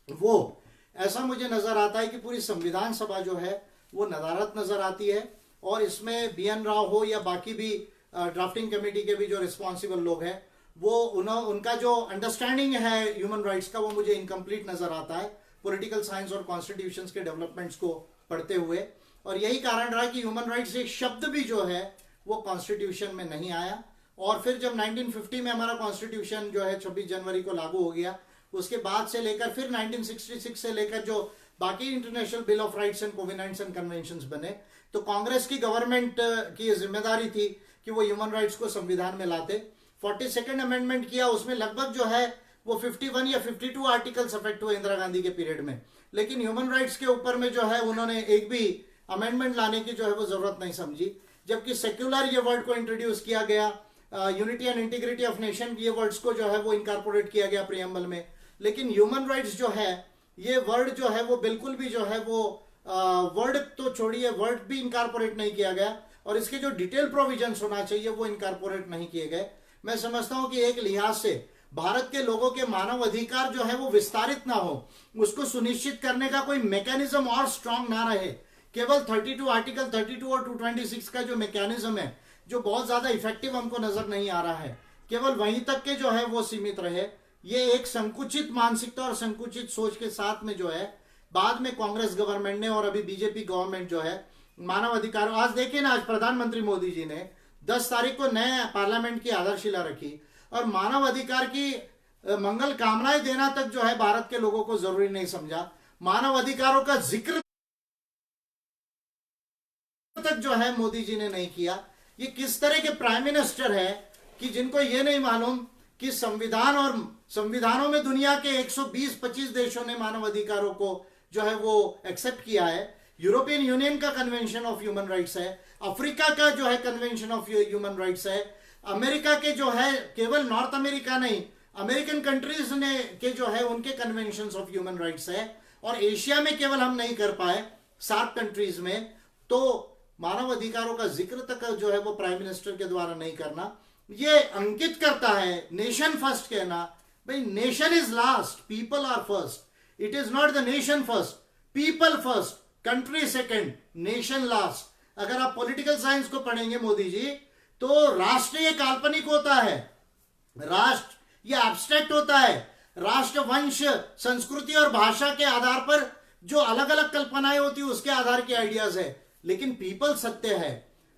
वो ऐसा मुझे नजर आता है कि पूरी संविधान सभा जो है वो नदारत नजर आती है। और इसमें BN राव हो या बाकी भी ड्राफ्टिंग कमेटी के भी जो रिस्पॉन्सिबल लोग हैं वो उनका जो अंडरस्टैंडिंग है ह्यूमन राइट्स का वो मुझे इनकम्प्लीट नजर आता है पॉलिटिकल साइंस और कॉन्स्टिट्यूशंस के डेवलपमेंट्स को पढ़ते हुए। और यही कारण रहा कि ह्यूमन राइट्स एक शब्द भी जो है वो कॉन्स्टिट्यूशन में नहीं आया। और फिर जब 1950 में हमारा कॉन्स्टिट्यूशन जो है 26 जनवरी को लागू हो गया, उसके बाद से लेकर फिर 1966 से लेकर जो बाकी international bill of rights and covenants and conventions बने, तो कांग्रेस की गवर्नमेंट की जिम्मेदारी थी कि वो ह्यूमन राइट्स को संविधान में लाते। 42nd अमेंडमेंट किया, उसमें लगभग जो है वो 51 या 52 आर्टिकल्स अफेक्ट हुए इंदिरा गांधी के पीरियड में। लेकिन ह्यूमन राइट्स के ऊपर में जो है उन्होंने एक भी अमेंडमेंट लाने की जो है वो जरूरत नहीं समझी। जबकि सेक्युलर ये वर्ड को इंट्रोड्यूस किया गया, unity and integrity of nation ये वर्ड्स को जो है वो इनकॉर्पोरेट किया गया प्रीएम्बल में। लेकिन ह्यूमन राइट्स जो है ये वर्ड जो है वो बिल्कुल भी जो है वो वर्ड तो छोड़िए, वर्ड भी इनकॉर्पोरेट नहीं किया गया, और इसके जो डिटेल प्रोविजंस होना चाहिए वो इनकॉर्पोरेट नहीं किए गए। मैं समझता हूं कि एक लिहाज से भारत के लोगों के मानव अधिकार जो है वो विस्तारित ना हो, उसको सुनिश्चित करने का कोई मैकेनिज्म और स्ट्रांग ना रहे। केवल 32 आर्टिकल 32 और 226 का जो मैकेनिज्म है जो बहुत ज्यादा इफेक्टिव हमको नजर नहीं आ रहा है, केवल वहीं तक के जो है वो सीमित रहे। ये एक संकुचित मानसिकता और संकुचित सोच के साथ में जो है बाद में कांग्रेस गवर्नमेंट ने और अभी बीजेपी गवर्नमेंट जो है मानव अधिकार, आज देखिए ना, आज प्रधानमंत्री मोदी जी ने 10 तारीख को नए पार्लियामेंट की आधारशिला रखी और मानव अधिकार की मंगल कामनाएं देना तक जो है भारत के लोगों को जरूरी नहीं समझा। मानव अधिकारों का जिक्र तक जो है मोदी जी ने नहीं किया। ये किस तरह के प्राइम मिनिस्टर है कि जिनको ये नहीं मालूम कि संविधान और संविधानों में दुनिया के 120-25 देशों ने मानव अधिकारों को जो है वो एक्सेप्ट किया है। यूरोपियन यूनियन का कन्वेंशन ऑफ ह्यूमन राइट्स है, अफ्रीका का जो है कन्वेंशन ऑफ ह्यूमन राइट्स है, अमेरिका के जो है, केवल नॉर्थ अमेरिका नहीं, अमेरिकन कंट्रीज ने के जो है उनके कन्वेंशन ऑफ ह्यूमन राइट्स है, और एशिया में केवल हम नहीं कर पाए, सार्क कंट्रीज में। तो मानव अधिकारों का जिक्र तक जो है वो प्राइम मिनिस्टर के द्वारा नहीं करना, ये अंकित करता है नेशन फर्स्ट कहना। भाई nation is last, people are first. It is not the nation first, people first, country second, nation last. अगर आप पॉलिटिकल साइंस को पढ़ेंगे मोदी जी, तो राष्ट्र ये काल्पनिक होता है, राष्ट्र ये एब्स्ट्रैक्ट होता है। राष्ट्र वंश, संस्कृति और भाषा के आधार पर जो अलग अलग कल्पनाएं होती है उसके आधार के आइडियाज है, लेकिन पीपल सत्य है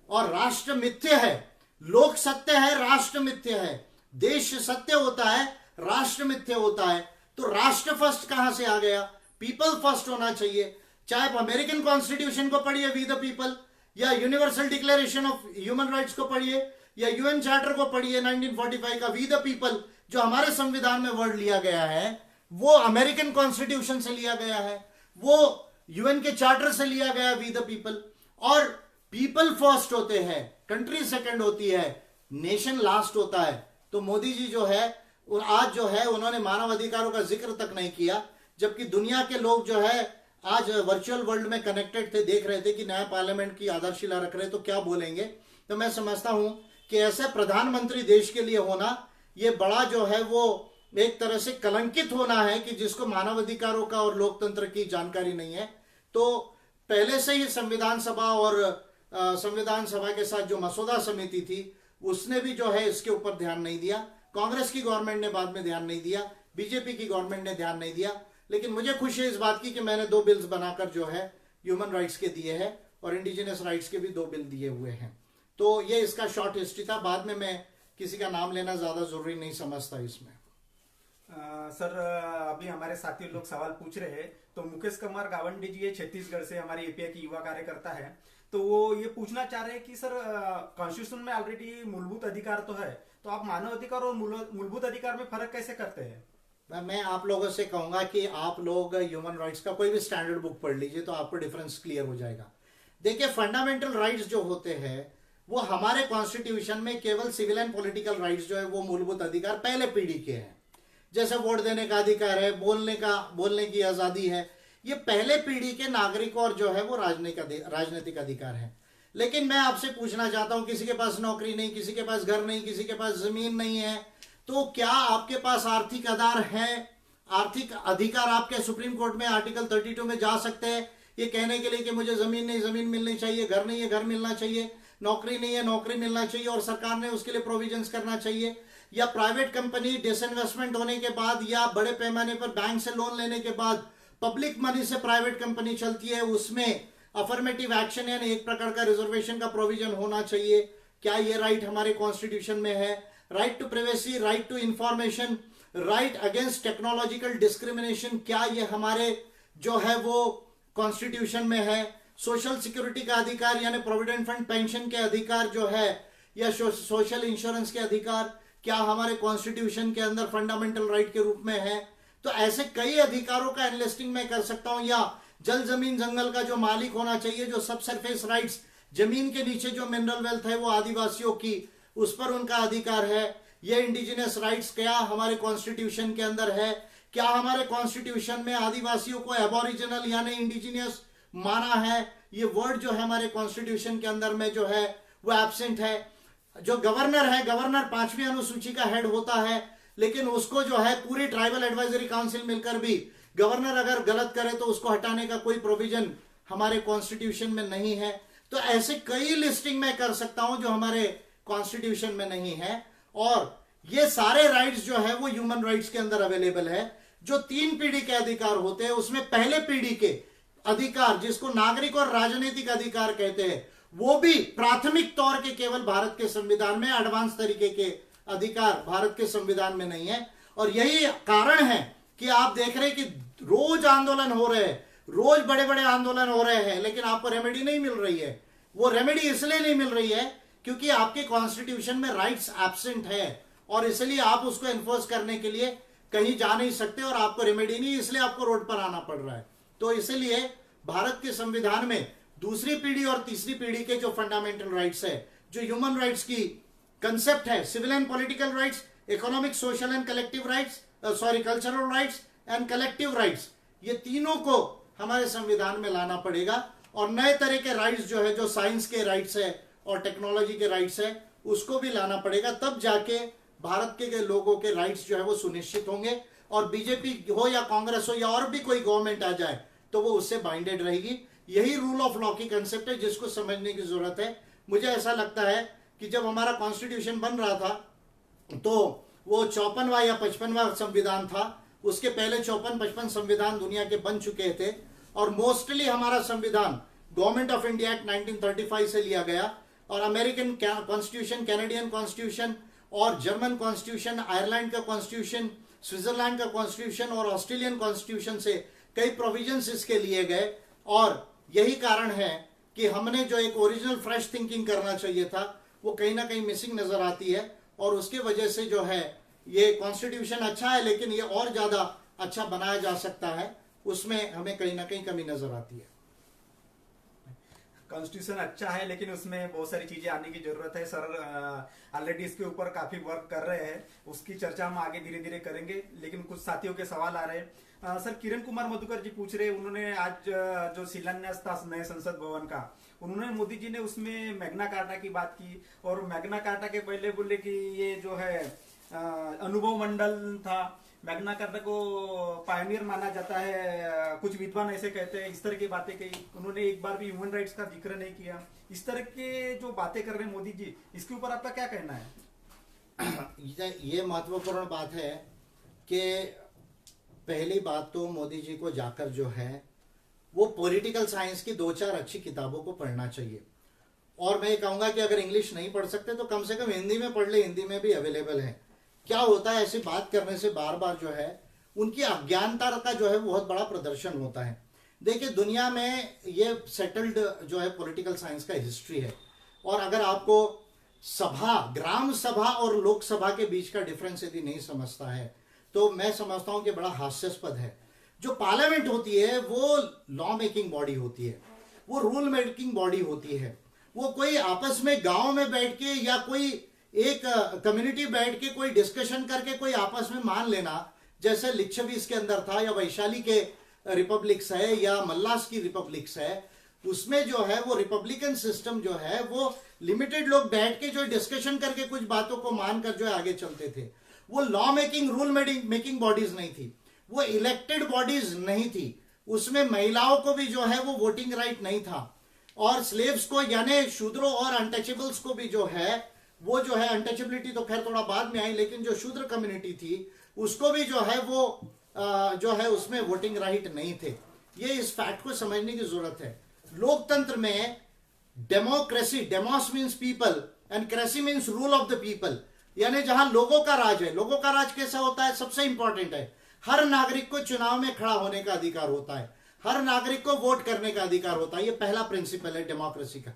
और राष्ट्र मिथ्य है। लोक सत्य है, राष्ट्र मिथ्य है। देश सत्य होता है, राष्ट्र मिथ्य होता है। तो राष्ट्र फर्स्ट कहां से आ गया? पीपल फर्स्ट होना चाहिए। चाहे आप अमेरिकन कॉन्स्टिट्यूशन को पढ़िए, वी द पीपल, या universal declaration of human rights को पढ़िए, या यूएन चार्टर को पढ़िए 1945 का, वी द पीपल, जो हमारे संविधान में वर्ड लिया गया है वो अमेरिकन कॉन्स्टिट्यूशन से लिया गया है, वो यूएन के चार्टर से लिया गया, वी द पीपल। और पीपल फर्स्ट होते हैं, कंट्री सेकंड होती है, नेशन लास्ट होता है। तो मोदी जी जो है आज जो है उन्होंने मानव अधिकारों का जिक्र तक नहीं किया, जबकि दुनिया के लोग जो है आज वर्चुअल वर्ल्ड में कनेक्टेड थे, देख रहे थे कि नया पार्लियामेंट की आधारशिला रख रहे, तो क्या बोलेंगे। तो मैं समझता हूं कि ऐसे प्रधानमंत्री देश के लिए होना ये बड़ा जो है वो एक तरह से कलंकित होना है कि जिसको मानव अधिकारों का और लोकतंत्र की जानकारी नहीं है। तो पहले से ही संविधान सभा और संविधान सभा के साथ जो मसौदा समिति थी उसने भी जो है इसके ऊपर ध्यान नहीं दिया। कांग्रेस की गवर्नमेंट ने बाद में ध्यान नहीं दिया, बीजेपी की गवर्नमेंट ने ध्यान नहीं दिया। लेकिन मुझे खुशी है इस बात की कि मैंने 2 बिल्स बनाकर जो है ह्यूमन राइट्स के दिए हैं और इंडिजिनियस राइट्स के भी 2 बिल दिए हुए हैं। तो ये इसका शॉर्ट हिस्ट्री था। बाद में मैं किसी का नाम लेना ज्यादा जरूरी नहीं समझता इसमें। सर अभी हमारे साथी लोग सवाल पूछ रहे हैं, तो मुकेश कुमार गावंडी जी है छत्तीसगढ़ से, हमारे एपीआई की युवा कार्यकर्ता है, तो वो ये पूछना चाह रहे हैं कि सर कॉन्स्टिट्यूशन में ऑलरेडी मूलभूत अधिकार तो है, तो आप मानव अधिकार और मूलभूत अधिकार में फर्क कैसे करते हैं? मैं आप लोगों से कहूंगा कि आप लोग ह्यूमन राइट्स का कोई भी स्टैंडर्ड बुक पढ़ लीजिए तो आपको डिफरेंस क्लियर हो जाएगा। देखिए, फंडामेंटल राइट्स जो होते हैं वो हमारे कॉन्स्टिट्यूशन में केवल सिविल एंड पॉलिटिकल राइट्स जो है वो मूलभूत अधिकार पहले पीढ़ी के हैं। जैसे वोट देने का अधिकार है, बोलने की आजादी है, ये पहले पीढ़ी के नागरिकों और जो है वो राजनीतिक अधिकार है। लेकिन मैं आपसे पूछना चाहता हूं, किसी के पास नौकरी नहीं, किसी के पास घर नहीं, किसी के पास जमीन नहीं है, तो क्या आपके पास आर्थिक आधार है? आर्थिक अधिकार आपके सुप्रीम कोर्ट में आर्टिकल 32 में जा सकते हैं ये कहने के लिए कि मुझे जमीन नहीं, जमीन मिलनी चाहिए, घर नहीं है, घर मिलना चाहिए, नौकरी नहीं है, नौकरी मिलना चाहिए और सरकार ने उसके लिए प्रोविजंस करना चाहिए। या प्राइवेट कंपनी डिसइन्वेस्टमेंट होने के बाद या बड़े पैमाने पर बैंक से लोन लेने के बाद पब्लिक मनी से प्राइवेट कंपनी चलती है, उसमें अफर्मेटिव एक्शन यानी एक प्रकार का रिजर्वेशन का प्रोविजन होना चाहिए। क्या ये राइट हमारे कॉन्स्टिट्यूशन में है? Right to privacy, right to information, right against technological discrimination, क्या ये हमारे जो है वो कॉन्स्टिट्यूशन में है? सोशल सिक्योरिटी का अधिकार यानी प्रोविडेंट फंड पेंशन के अधिकार जो है या सोशल इंश्योरेंस के अधिकार क्या हमारे कॉन्स्टिट्यूशन के अंदर फंडामेंटल राइट के रूप में है? तो ऐसे कई अधिकारों का एनालिस्टिंग मैं कर सकता हूं। या जल जमीन जंगल का जो मालिक होना चाहिए, जो सब सरफेस राइट्स, जमीन के नीचे जो मिनरल वेल्थ है वो आदिवासियों की, उस पर उनका अधिकार है। ये इंडिजिनियस राइट्स क्या हमारे कॉन्स्टिट्यूशन के अंदर है? क्या हमारे कॉन्स्टिट्यूशन में आदिवासियों को एबोरिजिनल यानी इंडिजिनियस माना है? ये वर्ड जो है हमारे कॉन्स्टिट्यूशन के अंदर में जो है वो एब्सेंट है। जो गवर्नर है, गवर्नर 5वीं अनुसूची का हेड होता है, लेकिन उसको जो है पूरी ट्राइबल एडवाइजरी काउंसिल मिलकर भी गवर्नर अगर गलत करे तो उसको हटाने का कोई प्रोविजन हमारे कॉन्स्टिट्यूशन में नहीं है। तो ऐसे कई लिस्टिंग मैं कर सकता हूं जो हमारे कॉन्स्टिट्यूशन में नहीं है, और ये सारे राइट्स जो है वो ह्यूमन राइट्स के अंदर अवेलेबल है। जो 3 पीढ़ी के अधिकार होते हैं उसमें पहले पीढ़ी के अधिकार, जिसको नागरिक और राजनीतिक अधिकार कहते हैं, वो भी प्राथमिक तौर के केवल भारत के संविधान में, एडवांस तरीके के अधिकार भारत के संविधान में नहीं है। और यही कारण है कि आप देख रहे हैं कि रोज आंदोलन हो रहे हैं, रोज बड़े बड़े आंदोलन हो रहे हैं, लेकिन आपको रेमेडी नहीं मिल रही है। वो रेमेडी इसलिए नहीं मिल रही है क्योंकि आपके कॉन्स्टिट्यूशन में राइट्स एब्सेंट है, और इसलिए आप उसको एनफोर्स करने के लिए कहीं जा नहीं सकते, और आपको रेमेडी नहीं, इसलिए आपको रोड पर आना पड़ रहा है। तो इसलिए भारत के संविधान में दूसरी पीढ़ी और तीसरी पीढ़ी के जो फंडामेंटल राइट्स है, जो ह्यूमन राइट्स की कंसेप्ट है, civil and political rights, economic, social and collective rights, cultural rights and collective rights, ये तीनों को हमारे संविधान में लाना पड़ेगा। और नए तरह के राइट्स जो है, जो साइंस के राइट्स है और टेक्नोलॉजी के राइट्स है, उसको भी लाना पड़ेगा। तब जाके भारत के लोगों के राइट्स जो है वो सुनिश्चित होंगे, और बीजेपी हो या कांग्रेस हो या और भी कोई गवर्नमेंट आ जाए तो वो उससे बाइंडेड रहेगी। यही रूल ऑफ लॉ की कंसेप्ट है जिसको समझने की जरूरत है। मुझे ऐसा लगता है कि जब हमारा कॉन्स्टिट्यूशन बन रहा था तो वो 54वां या 55वां संविधान था, उसके पहले 54-55 संविधान दुनिया के बन चुके थे, और मोस्टली हमारा संविधान गवर्नमेंट ऑफ इंडिया एक्ट 1935 से लिया गया, और अमेरिकन कॉन्स्टिट्यूशन, कैनेडियन कॉन्स्टिट्यूशन और जर्मन कॉन्स्टिट्यूशन, आयरलैंड का कॉन्स्टिट्यूशन, स्विट्जरलैंड का कॉन्स्टिट्यूशन और ऑस्ट्रेलियन कॉन्स्टिट्यूशन से कई प्रोविजंस इसके लिए गए। और यही कारण है कि हमने जो एक ओरिजिनल फ्रेश थिंकिंग करना चाहिए था वो कहीं ना कहीं मिसिंग नजर आती है, और उसके वजह से जो है ये कॉन्स्टिट्यूशन अच्छा है लेकिन ये और ज्यादा अच्छा बनाया जा सकता है, उसमें हमें कहीं ना कहीं कमी नजर आती है। कॉन्स्टिट्यूशन अच्छा है लेकिन उसमें बहुत सारी चीजें आने की जरूरत है। सर ऑलरेडी इसके ऊपर काफी वर्क कर रहे हैं, उसकी चर्चा हम आगे धीरे धीरे करेंगे। लेकिन कुछ साथियों के सवाल आ रहे हैं। सर किरण कुमार मधुकर जी पूछ रहे, उन्होंने आज जो शिलान्यास था नए संसद भवन का, उन्होंने मोदी जी ने उसमें मैग्ना कार्टा की बात की, और मैग्ना कार्टा के पहले बोले कि ये जो है अनुभव मंडल था, मैग्ना कार्टा को पायनियर माना जाता है, कुछ विद्वान ऐसे कहते हैं, इस तरह की बातें कही। उन्होंने एक बार भी ह्यूमन राइट्स का जिक्र नहीं किया। इस तरह के जो बातें कर रहे हैं मोदी जी, इसके ऊपर आपका क्या कहना है? ये महत्वपूर्ण बात है कि पहली बात तो मोदी जी को जाकर जो है वो पॉलिटिकल साइंस की 2-4 अच्छी किताबों को पढ़ना चाहिए। और मैं ये कहूंगा कि अगर इंग्लिश नहीं पढ़ सकते तो कम से कम हिंदी में पढ़ ले, हिंदी में भी अवेलेबल है। क्या होता है, ऐसी बात करने से बार बार जो है उनकी अज्ञानता का जो है बहुत बड़ा प्रदर्शन होता है। देखिए दुनिया में ये सेटल्ड जो है पॉलिटिकल साइंस का हिस्ट्री है, और अगर आपको सभा, ग्राम सभा और लोकसभा के बीच का डिफरेंस यदि नहीं समझता है तो मैं समझता हूं कि बड़ा हास्यास्पद है। जो पार्लियामेंट होती है वो लॉ मेकिंग बॉडी होती है, वो रूल मेकिंग बॉडी होती है। वो कोई आपस में गांव में बैठ के या कोई एक कम्युनिटी बैठ के कोई डिस्कशन करके कोई आपस में मान लेना, जैसे लिच्छवीस के अंदर था या वैशाली के रिपब्लिक्स है या मल्लास की रिपब्लिक्स है, उसमें जो है वो रिपब्लिकन सिस्टम जो है वो लिमिटेड लोग बैठ के जो डिस्कशन करके कुछ बातों को मानकर जो है आगे चलते थे। वो law making, rule making bodies नहीं थी, वो इलेक्टेड बॉडीज नहीं थी। उसमें महिलाओं को भी जो है वो वोटिंग राइट नहीं था, और स्लेव्स को यानी शूद्रों और अनटचेबल्स को भी जो है वो जो है, अनटचेबिलिटी तो खैर थोड़ा बाद में आई, लेकिन जो शूद्र कम्युनिटी थी उसको भी जो है वो जो है उसमें वोटिंग राइट नहीं थे। ये इस फैक्ट को समझने की जरूरत है। लोकतंत्र में democracy, demos means people and cracy means rule of the people, यानी जहां लोगों का राज है। लोगों का राज कैसा होता है, सबसे इंपॉर्टेंट है, हर नागरिक को चुनाव में खड़ा होने का अधिकार होता है, हर नागरिक को वोट करने का अधिकार होता है। ये पहला प्रिंसिपल है डेमोक्रेसी का।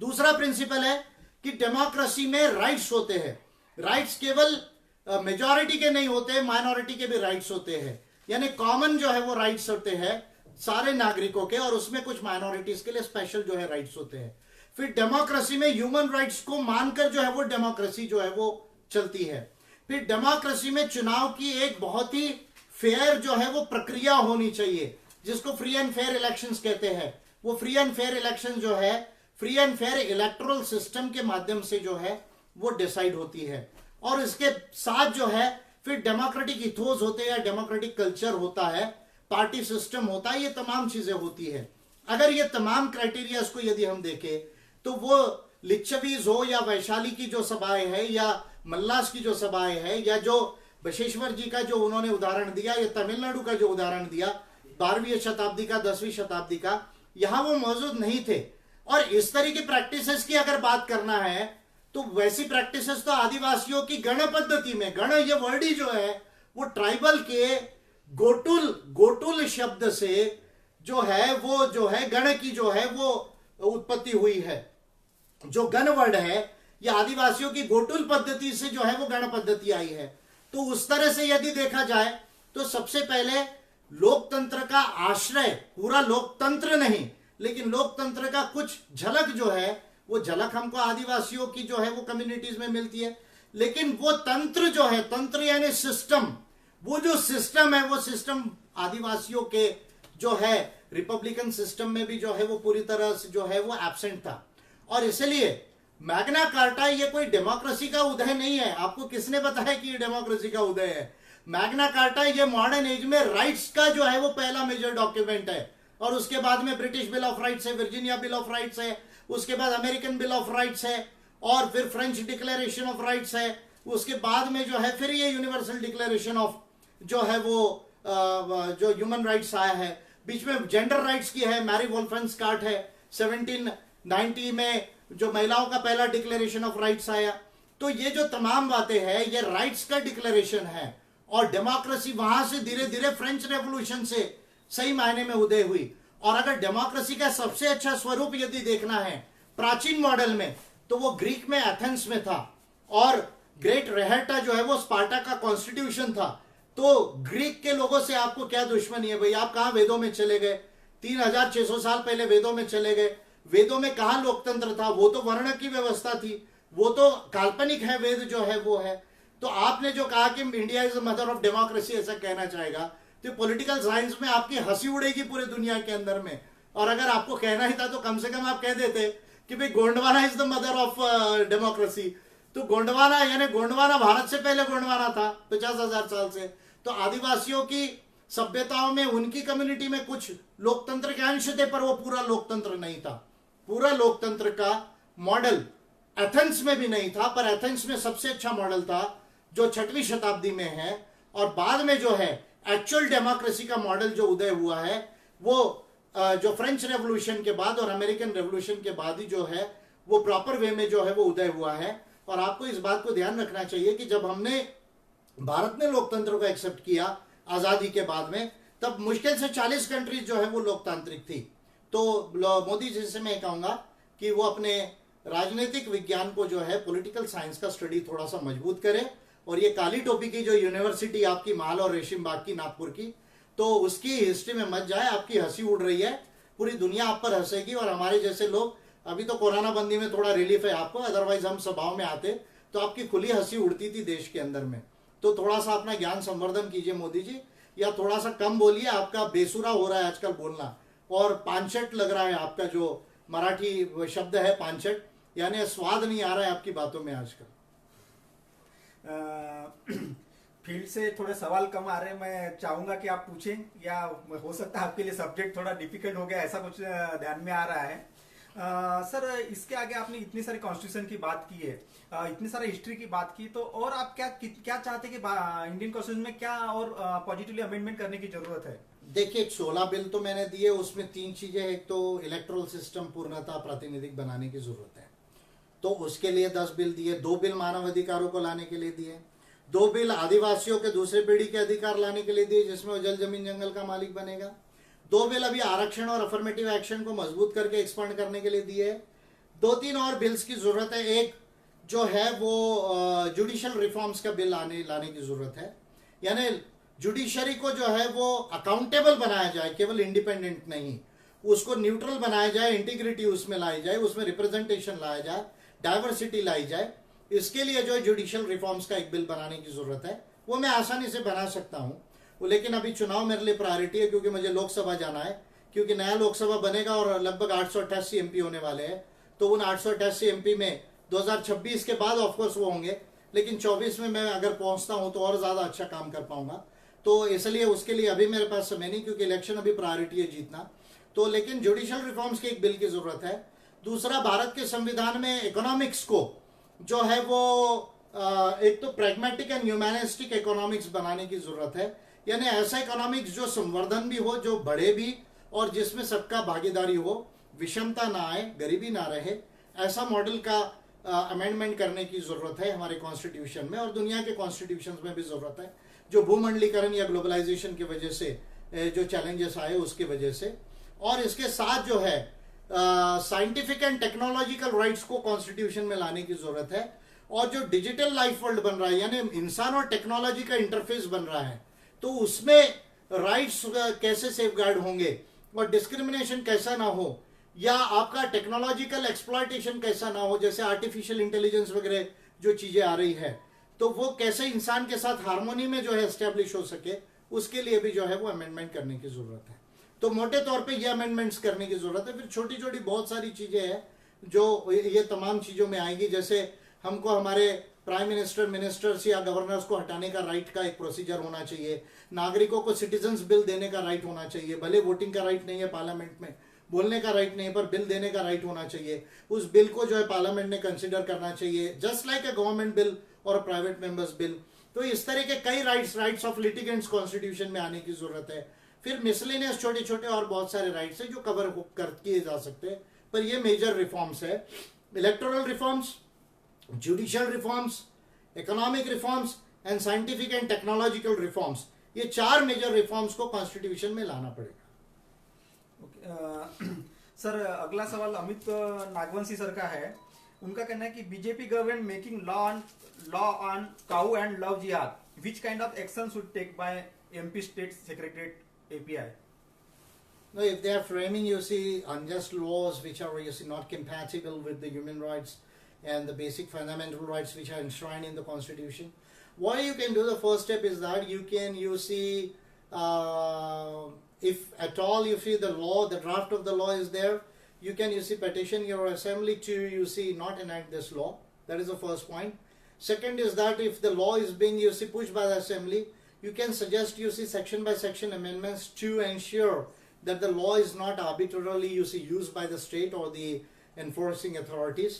दूसरा प्रिंसिपल है कि डेमोक्रेसी में राइट्स होते हैं। राइट्स केवल मेजॉरिटी के नहीं होते, माइनॉरिटी के भी राइट्स होते हैं, यानी कॉमन जो है वो राइट्स होते हैं सारे नागरिकों के, और उसमें कुछ माइनॉरिटीज के लिए स्पेशल जो है राइट्स होते हैं। फिर डेमोक्रेसी में ह्यूमन राइट्स को मानकर जो है वो डेमोक्रेसी जो है वो चलती है। फिर डेमोक्रेसी में चुनाव की एक बहुत ही फेयर जो है वो प्रक्रिया होनी चाहिए, जिसको फ्री एंड फेयर इलेक्शंस कहते हैं। वो फ्री एंड फेयर इलेक्शन जो है free and fair electoral system के माध्यम से जो है वो डिसाइड होती है। और इसके साथ जो है फिर डेमोक्रेटिक इथोस होते हैं या डेमोक्रेटिक कल्चर होता है, पार्टी सिस्टम होता है, ये तमाम चीजें होती है। अगर ये तमाम क्राइटेरिया को यदि हम देखें तो वो लिच्छवीज हो या वैशाली की जो सभाएं है या मल्लास की जो सभाएं है या जो बशेश्वर जी का जो उन्होंने उदाहरण दिया या तमिलनाडु का जो उदाहरन दिया 12वीं शताब्दी का 10वीं शताब्दी का, यहां वो मौजूद नहीं थे। और इस तरह की प्रैक्टिसेस की अगर बात करना है तो वैसी प्रैक्टिसेस तो आदिवासियों की गण पद्धति में, गण ये वर्ड ही जो है वो ट्राइबल के गोटुल शब्द से जो है वो जो है गण की जो है वो उत्पत्ति हुई है। जो गण वर्ड है ये आदिवासियों की गोटुल पद्धति से जो है वो गण पद्धति आई है। तो उस तरह से यदि देखा जाए तो सबसे पहले लोकतंत्र का आश्रय, पूरा लोकतंत्र नहीं लेकिन लोकतंत्र का कुछ झलक जो है वो झलक हमको आदिवासियों की जो है वो कम्युनिटीज में मिलती है। लेकिन वो तंत्र जो है, तंत्र यानी सिस्टम, वो जो सिस्टम है वो सिस्टम आदिवासियों के जो है रिपब्लिकन सिस्टम में भी जो है वो पूरी तरह से जो है वो एब्सेंट था। और इसलिए मैग्ना कार्टा ये कोई डेमोक्रेसी का उदय नहीं है। आपको किसने बताया कि ये डेमोक्रेसी का उदय है? मैग्ना कार्टा ये मॉडर्न एज में राइट्स का जो है वो पहला मेजर डॉक्यूमेंट है। और उसके बाद में ब्रिटिश बिल ऑफ राइट्स है, वर्जीनिया बिल ऑफ राइट्स है, उसके बाद अमेरिकन बिल ऑफ राइट्स है, और फिर फ्रेंच डिक्लेरेशन ऑफ राइट्स है, उसके बाद में जो है फिर ये यूनिवर्सल डिक्लेरेशन ऑफ जो है वो जो ह्यूमन राइट्स आया है। बीच में जेंडर राइट्स की है, मैरी वोल्फेंस्टार्ट है, 1790 में जो महिलाओं का पहला डिक्लेरेशन ऑफ राइट्स आया। तो ये जो तमाम बातें हैं ये राइट्स का डिक्लेरेशन है। और डेमोक्रेसी वहां से धीरे धीरे फ्रेंच रेवोल्यूशन से सही मायने में उदय हुई। और अगर डेमोक्रेसी का सबसे अच्छा स्वरूप यदि देखना है प्राचीन मॉडल में तो वो ग्रीक में एथेंस में था, और ग्रेट रेहर्टा जो है वो स्पार्टा का कॉन्स्टिट्यूशन था। तो ग्रीक के लोगों से आपको क्या दुश्मनी है भाई? आप कहां वेदों में चले गए? 3600 साल पहले वेदों में चले गए। वेदों में कहां लोकतंत्र था? वो तो वर्ण की व्यवस्था थी, वो तो काल्पनिक है वेद जो है वो है। तो आपने जो कहा कि India is the mother of democracy ऐसा कहना चाहेगा तो पॉलिटिकल साइंस में आपकी हंसी उड़ेगी पूरे दुनिया के अंदर में। और अगर आपको कहना ही था तो कम से कम आप कह देते कि भाई Gondwana is the mother of democracy. तो गोंडवाना यानी गोंडवाना भारत से पहले गोंडवाना था 50,000 साल से। तो आदिवासियों की सभ्यताओं में उनकी कम्युनिटी में कुछ लोकतंत्र के अंश थे, पर वो पूरा लोकतंत्र नहीं था। पूरा लोकतंत्र का मॉडल एथेंस में भी नहीं था, पर एथेंस में सबसे अच्छा मॉडल था जो 6वीं शताब्दी में है। और बाद में जो है एक्चुअल डेमोक्रेसी का मॉडल जो उदय हुआ है वो जो फ्रेंच रेवोल्यूशन के बाद और अमेरिकन रेवोल्यूशन के बाद ही जो है वो प्रॉपर वे में जो है वो उदय हुआ है। और आपको इस बात को ध्यान रखना चाहिए कि जब हमने भारत ने लोकतंत्र को एक्सेप्ट किया आजादी के बाद में, तब मुश्किल से 40 कंट्रीज जो है वो लोकतांत्रिक थी। तो मोदी जी से मैं कहूंगा कि वो अपने राजनीतिक विज्ञान को जो है पॉलिटिकल साइंस का स्टडी थोड़ा सा मजबूत करे। और ये काली टोपी की जो यूनिवर्सिटी आपकी माल और रेशिम बाग की नागपुर की, तो उसकी हिस्ट्री में मत जाए। आपकी हंसी उड़ रही है, पूरी दुनिया आप पर हंसेगी। और हमारे जैसे लोग, अभी तो कोरोना बंदी में थोड़ा रिलीफ है आपको, अदरवाइज हम सभाओं में आते तो आपकी खुली हंसी उड़ती थी देश के अंदर में। तो थोड़ा सा अपना ज्ञान संवर्धन कीजिए मोदी जी, या थोड़ा सा कम बोलिए। आपका बेसुरा हो रहा है आजकल बोलना, और पांचट लग रहा है आपका जो मराठी शब्द है पांचट, यानी स्वाद नहीं आ रहा है आपकी बातों में आजकल। फील्ड से थोड़े सवाल कम आ रहे हैं, मैं चाहूंगा कि आप पूछें, या हो सकता है आपके लिए सब्जेक्ट थोड़ा डिफिकल्ट हो गया, ऐसा कुछ ध्यान में आ रहा है। सर, इसके आगे आपने इतनी सारी कॉन्स्टिट्यूशन की बात की है, इतनी सारी हिस्ट्री की बात की, तो और आप क्या चाहते हैं कि इंडियन कॉन्स्टिट्यूशन में क्या और पॉजिटिवली अमेंडमेंट करने की जरूरत है? देखिए, 16 बिल तो मैंने दिए, उसमें 3 चीजें। एक तो इलेक्टोरल सिस्टम पूर्णतः प्रातिनिधिक बनाने की जरूरत है, तो उसके लिए 10 बिल दिए। 2 बिल मानव अधिकारों को लाने के लिए दिए। 2 बिल आदिवासियों के दूसरे पीढ़ी के अधिकार लाने के लिए दिए, जिसमें वो जल जमीन जंगल का मालिक बनेगा। 2 बिल अभी आरक्षण और अफर्मेटिव एक्शन को मजबूत करके एक्सपांड करने के लिए दिए। 2-3 और बिल्स की जरूरत है। एक जो है वो जुडिशियल रिफॉर्म्स का बिल लाने की जरूरत है, यानी जुडिशरी को जो है वो अकाउंटेबल बनाया जाए, केवल इंडिपेंडेंट नहीं, उसको न्यूट्रल बनाया जाए, इंटीग्रिटी उसमें लाई जाए, उसमें रिप्रेजेंटेशन लाया जाए, डाइवर्सिटी लाई जाए। इसके लिए जो है जुडिशियल रिफॉर्म्स का एक बिल बनाने की जरूरत है। वो मैं आसानी से बना सकता हूं, लेकिन अभी चुनाव मेरे लिए प्रायोरिटी है, क्योंकि मुझे लोकसभा जाना है, क्योंकि नया लोकसभा बनेगा और लगभग 888 एमपी होने वाले हैं। तो उन 888 एमपी में 2026 के बाद ऑफकोर्स वो होंगे, लेकिन 24 में मैं अगर पहुंचता हूं तो और ज्यादा अच्छा काम कर पाऊंगा। तो इसलिए उसके लिए अभी मेरे पास समय नहीं, क्योंकि इलेक्शन अभी प्रायोरिटी है जीतना। तो लेकिन जुडिशियल रिफॉर्म्स के एक बिल की जरूरत है। दूसरा, भारत के संविधान में इकोनॉमिक्स को जो है वो एक तो प्रैग्मेटिक एंड ह्यूमैनिस्टिक इकोनॉमिक्स बनाने की जरूरत है, यानी ऐसा इकोनॉमिक्स जो संवर्धन भी हो, जो बढ़े भी, और जिसमें सबका भागीदारी हो, विषमता ना आए, गरीबी ना रहे, ऐसा मॉडल का अमेंडमेंट करने की जरूरत है हमारे कॉन्स्टिट्यूशन में, और दुनिया के कॉन्स्टिट्यूशन में भी जरूरत है, जो भूमंडलीकरण या ग्लोबलाइजेशन की वजह से जो चैलेंजेस आए उसकी वजह से। और इसके साथ जो है साइंटिफिक एंड टेक्नोलॉजिकल राइट्स को कॉन्स्टिट्यूशन में लाने की जरूरत है। और जो डिजिटल लाइफ वर्ल्ड बन रहा है, यानी इंसान और टेक्नोलॉजी का इंटरफेस बन रहा है, तो उसमें राइट्स कैसे सेफगार्ड होंगे और डिस्क्रिमिनेशन कैसा ना हो, या आपका टेक्नोलॉजिकल एक्सप्लॉयटेशन कैसा ना हो, जैसे आर्टिफिशियल इंटेलिजेंस वगैरह जो चीजें आ रही है, तो वो कैसे इंसान के साथ हार्मोनी में जो है एस्टेब्लिश हो सके, उसके लिए भी जो है वो अमेंडमेंट करने की जरूरत है। तो मोटे तौर पे ये अमेंडमेंट्स करने की जरूरत है। फिर छोटी छोटी बहुत सारी चीजें हैं जो ये तमाम चीजों में आएंगी, जैसे हमको हमारे प्राइम मिनिस्टर, मिनिस्टर्स या गवर्नर्स को हटाने का राइट का एक प्रोसीजर होना चाहिए। नागरिकों को सिटीजन्स बिल देने का राइट होना चाहिए, भले वोटिंग का राइट नहीं है, पार्लियामेंट में बोलने का राइट नहीं है, पर बिल देने का राइट होना चाहिए। उस बिल को जो है पार्लियामेंट ने कंसिडर करना चाहिए, just like a government bill और प्राइवेट मेंबर्स बिल। तो इस तरह के कई राइट्स ऑफ लिटिगेंट्स कॉन्स्टिट्यूशन में आने की जरूरत है। फिर मिसलेनियस छोटे छोटे और बहुत सारे राइट्स हैं जो कवर कर किए जा सकते हैं, पर ये मेजर रिफॉर्म्स है। Electoral reforms, judicial reforms, economic reforms and scientific and technological reforms, ये 4 मेजर रिफॉर्म्स को कॉन्स्टिट्यूशन में लाना पड़ेगा। सर, अगला सवाल अमित नागवंशी सर का है। उनका कहना है कि BJP government making law on cow and love जिहाद, which kind of action should take by MP state secretariat API? No, if they are framing, you see, unjust laws which are, you see, not compatible with the human rights and the basic fundamental rights which are enshrined in the Constitution, what you can do, the first step is that you can, you see, if at all you see the law, the draft of the law is there, you can, you see, petition your assembly to, you see, not enact this law. That is the first point. Second is that if the law is being, you see, pushed by the assembly, you can suggest, you see, section by section amendments to ensure that the law is not arbitrarily, you see, used by the state or the enforcing authorities.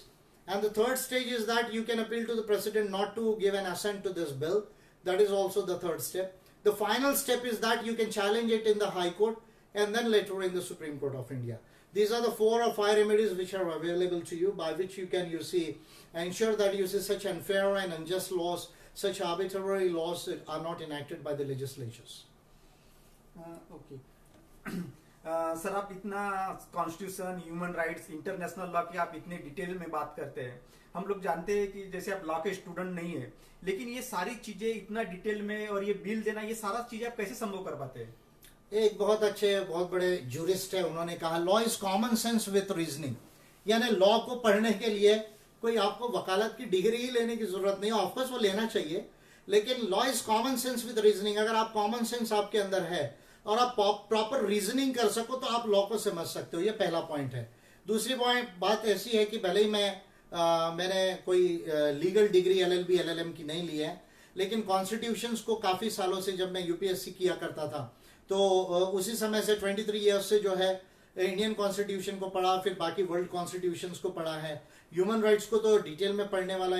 And the third stage is that you can appeal to the president not to give an assent to this bill. That is also the third step. The final step is that you can challenge it in the High Court and then later in the Supreme Court of India. These are the 4 or 5 remedies which are available to you, by which you can, you see, ensure that, you see, such unfair and unjust laws, such arbitrary laws are not enacted by the legislatures. Okay sir, आप इतना constitution, human rights, international law की आप इतने डिटेल में बात करते हैं। हम लोग जानते हैं कि जैसे आप लॉ के स्टूडेंट नहीं है, लेकिन ये सारी चीजें इतना डिटेल में और ये बिल देना, ये सारा चीजें आप कैसे संभव कर पाते हैं? एक बहुत अच्छे, बहुत बड़े जूरिस्ट है, उन्होंने कहा law is common sense with reasoning, यानी लॉ को पढ़ने के लिए कोई आपको वकालत की डिग्री ही लेने की जरूरत नहीं है। ऑफकोर्स वो लेना चाहिए, लेकिन law is common sense with reasoning. अगर आप कॉमन सेंस आपके अंदर है और आप प्रॉपर रीजनिंग कर सको तो आप लॉ को समझ सकते हो। ये पहला पॉइंट है। दूसरी बात ऐसी है कि भले ही मैंने कोई लीगल डिग्री LLB LLM की नहीं ली है, लेकिन कॉन्स्टिट्यूशंस को काफी सालों से, जब मैं UPSC किया करता था, तो उसी समय से 23 ईयर्स से जो है इंडियन कॉन्स्टिट्यूशन को पढ़ा, फिर बाकी वर्ल्ड कॉन्स्टिट्यूशंस को पढ़ा है। ह्यूमन राइट्स को तो डिटेल में पढ़ने वाला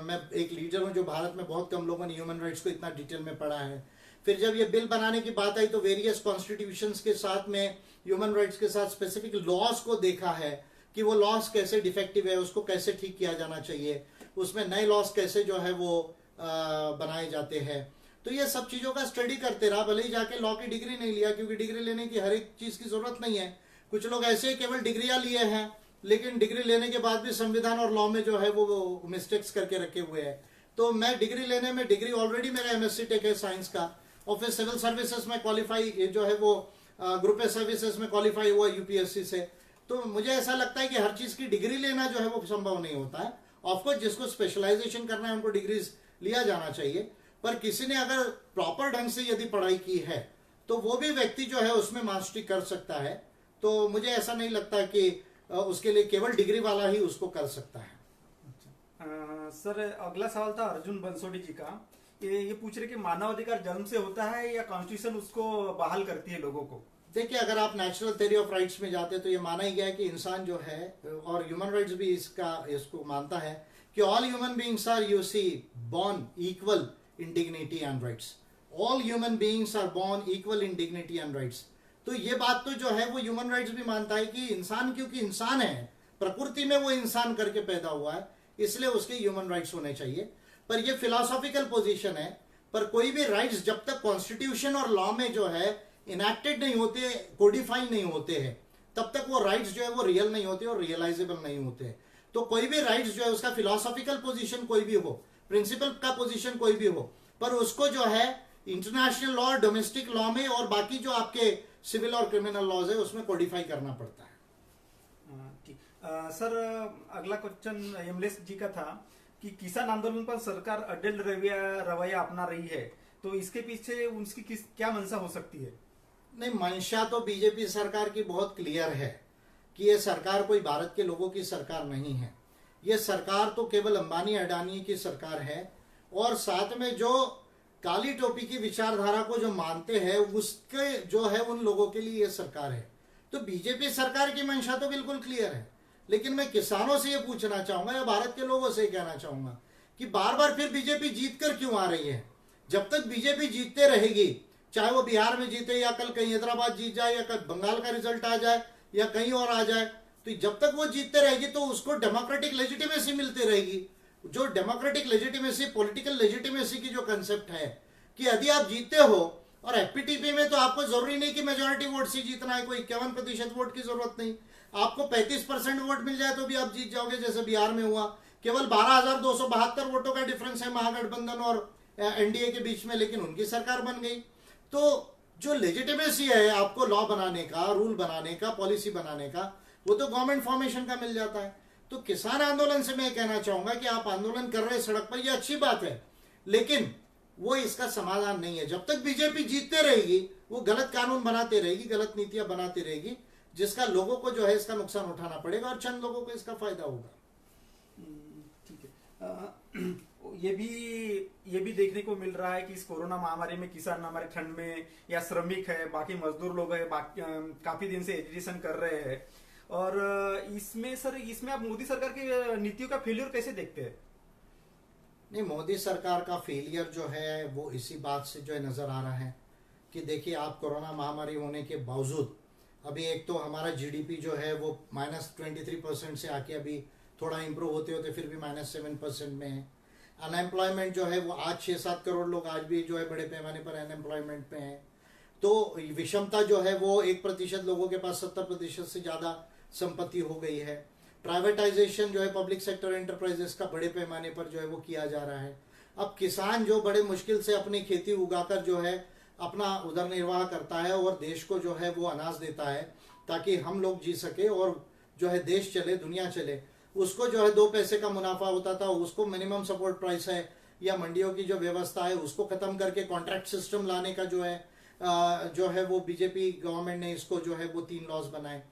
मैं एक लीडर हूं, जो भारत में बहुत कम लोगों ने ह्यूमन राइट्स को इतना डिटेल में पढ़ा है। फिर जब ये बिल बनाने की बात आई तो वेरियस कॉन्स्टिट्यूशंस के साथ में ह्यूमन राइट्स के साथ स्पेसिफिक लॉज को देखा है कि वो लॉज कैसे डिफेक्टिव है, उसको कैसे ठीक किया जाना चाहिए, उसमें नए लॉज कैसे जो है वो बनाए जाते हैं। तो ये सब चीजों का स्टडी करते रहा, भले ही जाके लॉ की डिग्री नहीं लिया, क्योंकि डिग्री लेने की हर एक चीज की जरूरत नहीं है। कुछ लोग ऐसे ही केवल डिग्रियां लिए हैं, लेकिन डिग्री लेने के बाद भी संविधान और लॉ में जो है वो मिस्टेक्स करके रखे हुए हैं। तो मैं डिग्री लेने में, डिग्री ऑलरेडी मेरा MSc टेक है साइंस का, और फिर सिविल सर्विसेज में क्वालिफाई जो है वो ग्रुप ए सर्विसेज में क्वालिफाई हुआ UPSC से। तो मुझे ऐसा लगता है कि हर चीज की डिग्री लेना जो है वो संभव नहीं होता है। ऑफकोर्स जिसको स्पेशलाइजेशन करना है उनको डिग्रीज लिया जाना चाहिए, पर किसी ने अगर प्रॉपर ढंग से यदि पढ़ाई की है तो वो भी व्यक्ति जो है उसमें मास्टरी कर सकता है। तो मुझे ऐसा नहीं लगता कि उसके लिए केवल डिग्री वाला ही उसको कर सकता है। सर, अगला सवाल था अर्जुन बंसोड़ी जी का। ये पूछ रहे कि मानव अधिकार जन्म से होता है या कॉन्स्टिट्यूशन उसको बहाल करती है लोगों को? देखिए, अगर आप नेचुरल थ्योरी ऑफ राइट्स में जाते हैं तो ये माना ही गया है कि इंसान जो है, और ह्यूमन राइट्स भी इसको मानता है कि all human beings are you see born equal in dignity and rights. All human beings are born equal in dignity and rights. तो ये बात तो जो है वो ह्यूमन राइट्स भी मानता है कि इंसान क्योंकि इंसान है, प्रकृति में वो इंसान करके पैदा हुआ है, इसलिए उसके ह्यूमन राइट्स होने चाहिए। पर ये फिलोसॉफिकल पोजीशन है। पर कोई भी राइट्स जब तक कॉन्स्टिट्यूशन और लॉ में जो है इनैक्टेड नहीं होते, कोडिफाई नहीं होते हैं, तब तक वो राइट्स जो है वो रियल नहीं होते और रियलाइजेबल नहीं होते। तो कोई भी राइट्स जो है उसका फिलोसॉफिकल पोजीशन कोई भी हो, प्रिंसिपल का पोजीशन कोई भी हो, पर उसको जो है इंटरनेशनल लॉ, डोमेस्टिक लॉ में और बाकी जो आपके सिविल और क्रिमिनल लॉज है उसमें कोडिफाई करना पड़ता है। ठीक। सर, अगला क्वेश्चन एमलेस जी का था कि किसान आंदोलन पर सरकार अडिल रवैया अपना रही है, तो इसके पीछे उसकी क्या मंशा हो सकती है? नहीं, मंशा तो बीजेपी सरकार की बहुत क्लियर है कि ये सरकार कोई भारत के लोगों की सरकार नहीं है। ये सरकार तो केवल अंबानी अडानी की सरकार है, और साथ में जो काली टोपी की विचारधारा को जो मानते हैं उसके जो है उन लोगों के लिए ये सरकार है। तो बीजेपी सरकार की मंशा तो बिल्कुल क्लियर है। लेकिन मैं किसानों से ये पूछना चाहूंगा या भारत के लोगों से कहना चाहूंगा कि बार बार फिर बीजेपी जीत कर क्यों आ रही है? जब तक बीजेपी जीतते रहेगी, चाहे वो बिहार में जीते या कल कहीं हैदराबाद जीत जाए या कल बंगाल का रिजल्ट आ जाए या कहीं और आ जाए, तो जब तक वो जीतते रहेगी तो उसको डेमोक्रेटिक लेजिटिमेसी मिलती रहेगी। जो डेमोक्रेटिक लेजिटिमेसी, पॉलिटिकल लेजिटिमेसी की जो कंसेप्ट है कि यदि आप जीतते हो, और एफपीटीपी में तो आपको जरूरी नहीं कि मेजोरिटी वोट से जीतना है, कोई 51% वोट की जरूरत नहीं, आपको 35% वोट मिल जाए तो भी आप जीत जाओगे, जैसे बिहार में हुआ। केवल 12,272 वोटों का डिफरेंस है महागठबंधन और एनडीए के बीच में, लेकिन उनकी सरकार बन गई। तो जो लेजिटिमेसी है आपको लॉ बनाने का, रूल बनाने का, पॉलिसी बनाने का, वो तो गवर्नमेंट फॉर्मेशन का मिल जाता है। तो किसान आंदोलन से मैं कहना चाहूंगा कि आप आंदोलन कर रहे हैं सड़क पर, ये अच्छी बात है, लेकिन वो इसका समाधान नहीं है। जब तक बीजेपी जीतते रहेगी वो गलत कानून बनाते रहेगी, गलत नीतियां बनाती रहेगी, जिसका लोगों को जो है इसका नुकसान उठाना पड़ेगा और चंद लोगों को इसका फायदा होगा। ठीक है। ये भी देखने को मिल रहा है कि इस कोरोना महामारी में किसान हमारे ठंड में, या श्रमिक है, बाकी मजदूर लोग है, काफी दिन से एजुकेशन कर रहे हैं, और इसमें आप मोदी सरकार की नीतियों का फेलियर कैसे देखते हैं? नहीं, मोदी सरकार का फेलियर जो है वो इसी बात से जो है नजर आ रहा है कि देखिए, आप कोरोना महामारी होने के बावजूद अभी एक तो हमारा जीडीपी जो है वो -23% से आके अभी थोड़ा इंप्रूव होते होते फिर भी -7% में है। अनएम्प्लॉयमेंट जो है वो आज 6-7 करोड़ लोग आज भी जो है बड़े पैमाने पर अनएम्प्लॉयमेंट में है। तो विषमता जो है वो 1% लोगों के पास 70% से ज़्यादा संपत्ति हो गई है। प्राइवेटाइजेशन जो है पब्लिक सेक्टर एंटरप्राइजेस का बड़े पैमाने पर जो है वो किया जा रहा है। अब किसान जो बड़े मुश्किल से अपनी खेती उगाकर जो है अपना उदर निर्वाह करता है और देश को जो है वो अनाज देता है ताकि हम लोग जी सके और जो है देश चले, दुनिया चले, उसको जो है 2 पैसे का मुनाफा होता था, उसको मिनिमम सपोर्ट प्राइस है या मंडियों की जो व्यवस्था है उसको खत्म करके कॉन्ट्रैक्ट सिस्टम लाने का जो है वो बीजेपी गवर्नमेंट ने इसको जो है वो 3 लॉज बनाए।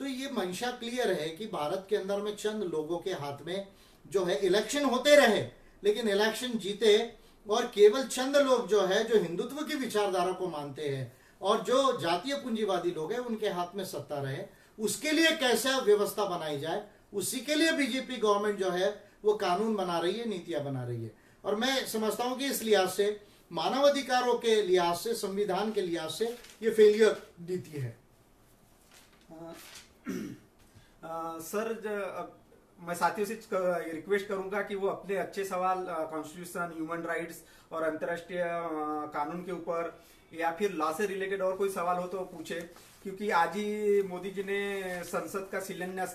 तो ये मंशा क्लियर है कि भारत के अंदर में चंद लोगों के हाथ में जो है इलेक्शन होते रहे, लेकिन इलेक्शन जीते और केवल चंद लोग जो है जो हिंदुत्व की विचारधारा को मानते हैं और जो जातीय पूंजीवादी लोग हैं उनके हाथ में सत्ता रहे, उसके लिए कैसे व्यवस्था बनाई जाए, उसी के लिए बीजेपी गवर्नमेंट जो है वो कानून बना रही है, नीतियां बना रही है। और मैं समझता हूं कि इस लिहाज से, मानवाधिकारों के लिहाज से, संविधान के लिहाज से ये फेलियर नीति है। सर, मैं साथियों से रिक्वेस्ट करूंगा कि वो अपने अच्छे सवाल कॉन्स्टिट्यूशन, ह्यूमन राइट्स और अंतर्राष्ट्रीय कानून के ऊपर या फिर लॉ से रिलेटेड और कोई सवाल हो तो पूछे, क्योंकि आज ही मोदी जी ने संसद का शिलान्यास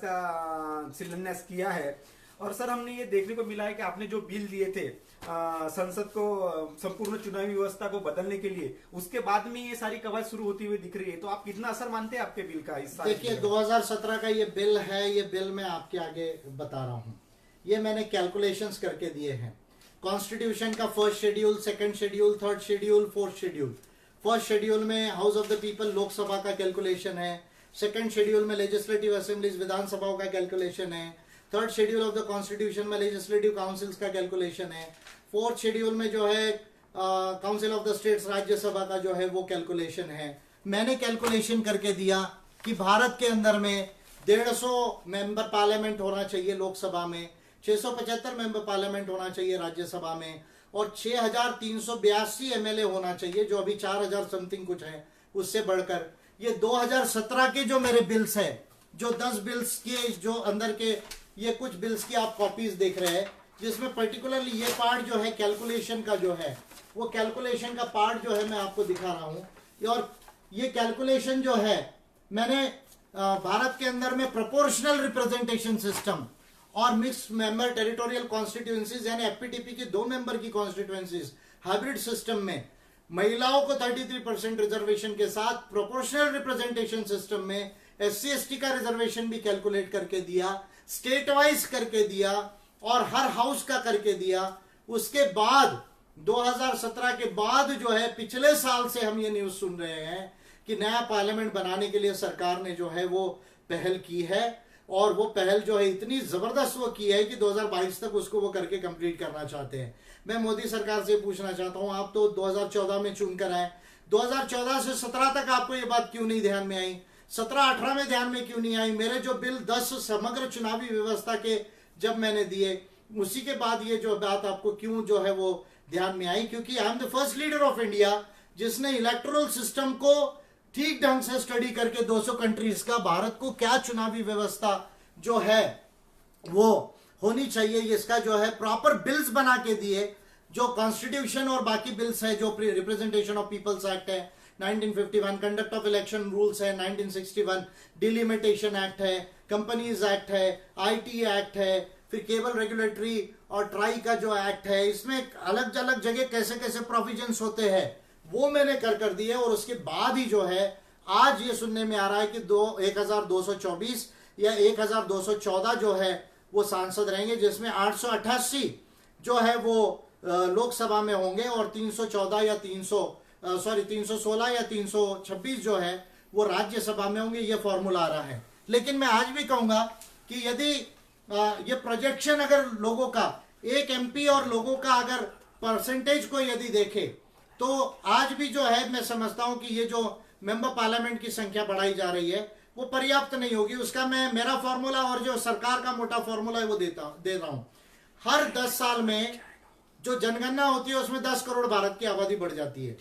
किया है। और सर, हमने ये देखने को मिला है कि आपने जो बिल दिए थे संसद को संपूर्ण चुनावी व्यवस्था को बदलने के लिए, उसके बाद में ये सारी कवायद शुरू होती हुई दिख रही है, तो आप कितना असर मानते हैं आपके बिल का? इस देखिए, 2017 का ये बिल है, ये बिल मैं आपके आगे बता रहा हूँ, ये मैंने कैलकुलेशंस करके दिए हैं। कॉन्स्टिट्यूशन का 1st schedule, 2nd schedule, 3rd schedule, 4th schedule. 1st schedule में house of the people, Lok Sabha का कैलकुलेशन है। 2nd शेड्यूल में लेजिस्लेटिव असेंबलीज, विधानसभाओं का कैलकुलेशन है। 3rd schedule of the constitution में लेजिस्लेटिव काउंसिल्स का कैलकुलेशन है। 4th शेड्यूल में जो है council of the states, Rajya Sabha का जो है वो कैलकुलेशन है। मैंने कैलकुलेशन करके दिया कि भारत के अंदर में 150 मेंबर पार्लियामेंट होना चाहिए लोकसभा में, 675 मेंबर पार्लियामेंट होना चाहिए राज्यसभा में, और 6382 एमएलए होना चाहिए, जो अभी 4000 समथिंग कुछ है उससे बढ़कर। ये 2017 के जो मेरे बिल्स है, जो 10 बिल्स के जो अंदर के ये कुछ बिल्स की आप कॉपीज देख रहे हैं, जिसमें पर्टिकुलरली ये पार्ट जो है कैलकुलेशन का जो है, वो कैलकुलेशन का पार्ट जो है मैं आपको दिखा रहा हूं। और ये कैलकुलेशन जो है मैंने भारत के अंदर में प्रोपोर्शनल रिप्रेजेंटेशन सिस्टम और मिक्स मेंबर टेरिटोरियल कॉन्स्टिट्यूएंसीज यानी एफपीटीपी की 2 मेंबर की कॉन्स्टिट्यूएंसीज हाइब्रिड सिस्टम में महिलाओं को 33% रिजर्वेशन के साथ प्रोपोर्शनल रिप्रेजेंटेशन सिस्टम में एससी एसटी का रिजर्वेशन भी कैलकुलेट करके दिया, स्टेट वाइज करके दिया और हर हाउस का करके दिया। उसके बाद 2017 के बाद जो है पिछले साल से हम ये न्यूज सुन रहे हैं कि नया पार्लियामेंट बनाने के लिए सरकार ने जो है वो पहल की है, और वो पहल जो है इतनी जबरदस्त वो की है कि 2022 तक उसको वो करके कंप्लीट करना चाहते हैं। मैं मोदी सरकार से पूछना चाहता हूं, आप तो 2014 में चुनकर आए, 2014 से 17 तक आपको ये बात क्यों नहीं ध्यान में आई, 17-18 में ध्यान में क्यों नहीं आई? मेरे जो बिल 10 समग्र चुनावी व्यवस्था के जब मैंने दिए, उसी के बाद ये जो बात आपको क्यों जो है वो ध्यान में आई? क्योंकि I am the first leader of India जिसने इलेक्टोरल सिस्टम को ठीक ढंग से स्टडी करके 200 कंट्रीज का भारत को क्या चुनावी व्यवस्था जो है वो होनी चाहिए, इसका जो है प्रॉपर बिल्स बना के दिए। जो कॉन्स्टिट्यूशन और बाकी बिल्स है, जो रिप्रेजेंटेशन ऑफ पीपल्स एक्ट है 1951, कंडक्ट ऑफ इलेक्शन रूल्स है 1961, डिलिमिटेशन एक्ट है, कंपनीज एक्ट है, आईटी एक्ट है, फिर केबल रेगुलेटरी और ट्राई का जो एक्ट है, इसमें अलग अलग जगह कैसे कैसे प्रोविजंस होते हैं वो मैंने कर दिए। और उसके बाद ही जो है आज ये सुनने में आ रहा है कि 1224 या 1214 जो है वो सांसद रहेंगे, जिसमें 888 जो है वो लोकसभा में होंगे और 316 या 316 या 326 जो है वो राज्यसभा में होंगे। ये फॉर्मूला आ रहा है। लेकिन मैं आज भी कहूंगा कि यदि ये प्रोजेक्शन अगर लोगों का, एक एमपी और लोगों का अगर परसेंटेज को यदि देखे तो आज भी जो है मैं समझता हूं कि ये जो मेंबर पार्लियामेंट की संख्या बढ़ाई जा रही है वो पर्याप्त नहीं होगी। उसका मैं मेरा फॉर्मूला और जो सरकार का मोटा फॉर्मूला है वो दे रहा हूं। हर 10 साल में जो जनगणना होती है उसमें 10 करोड़ भारत की आबादी बढ़ जाती है।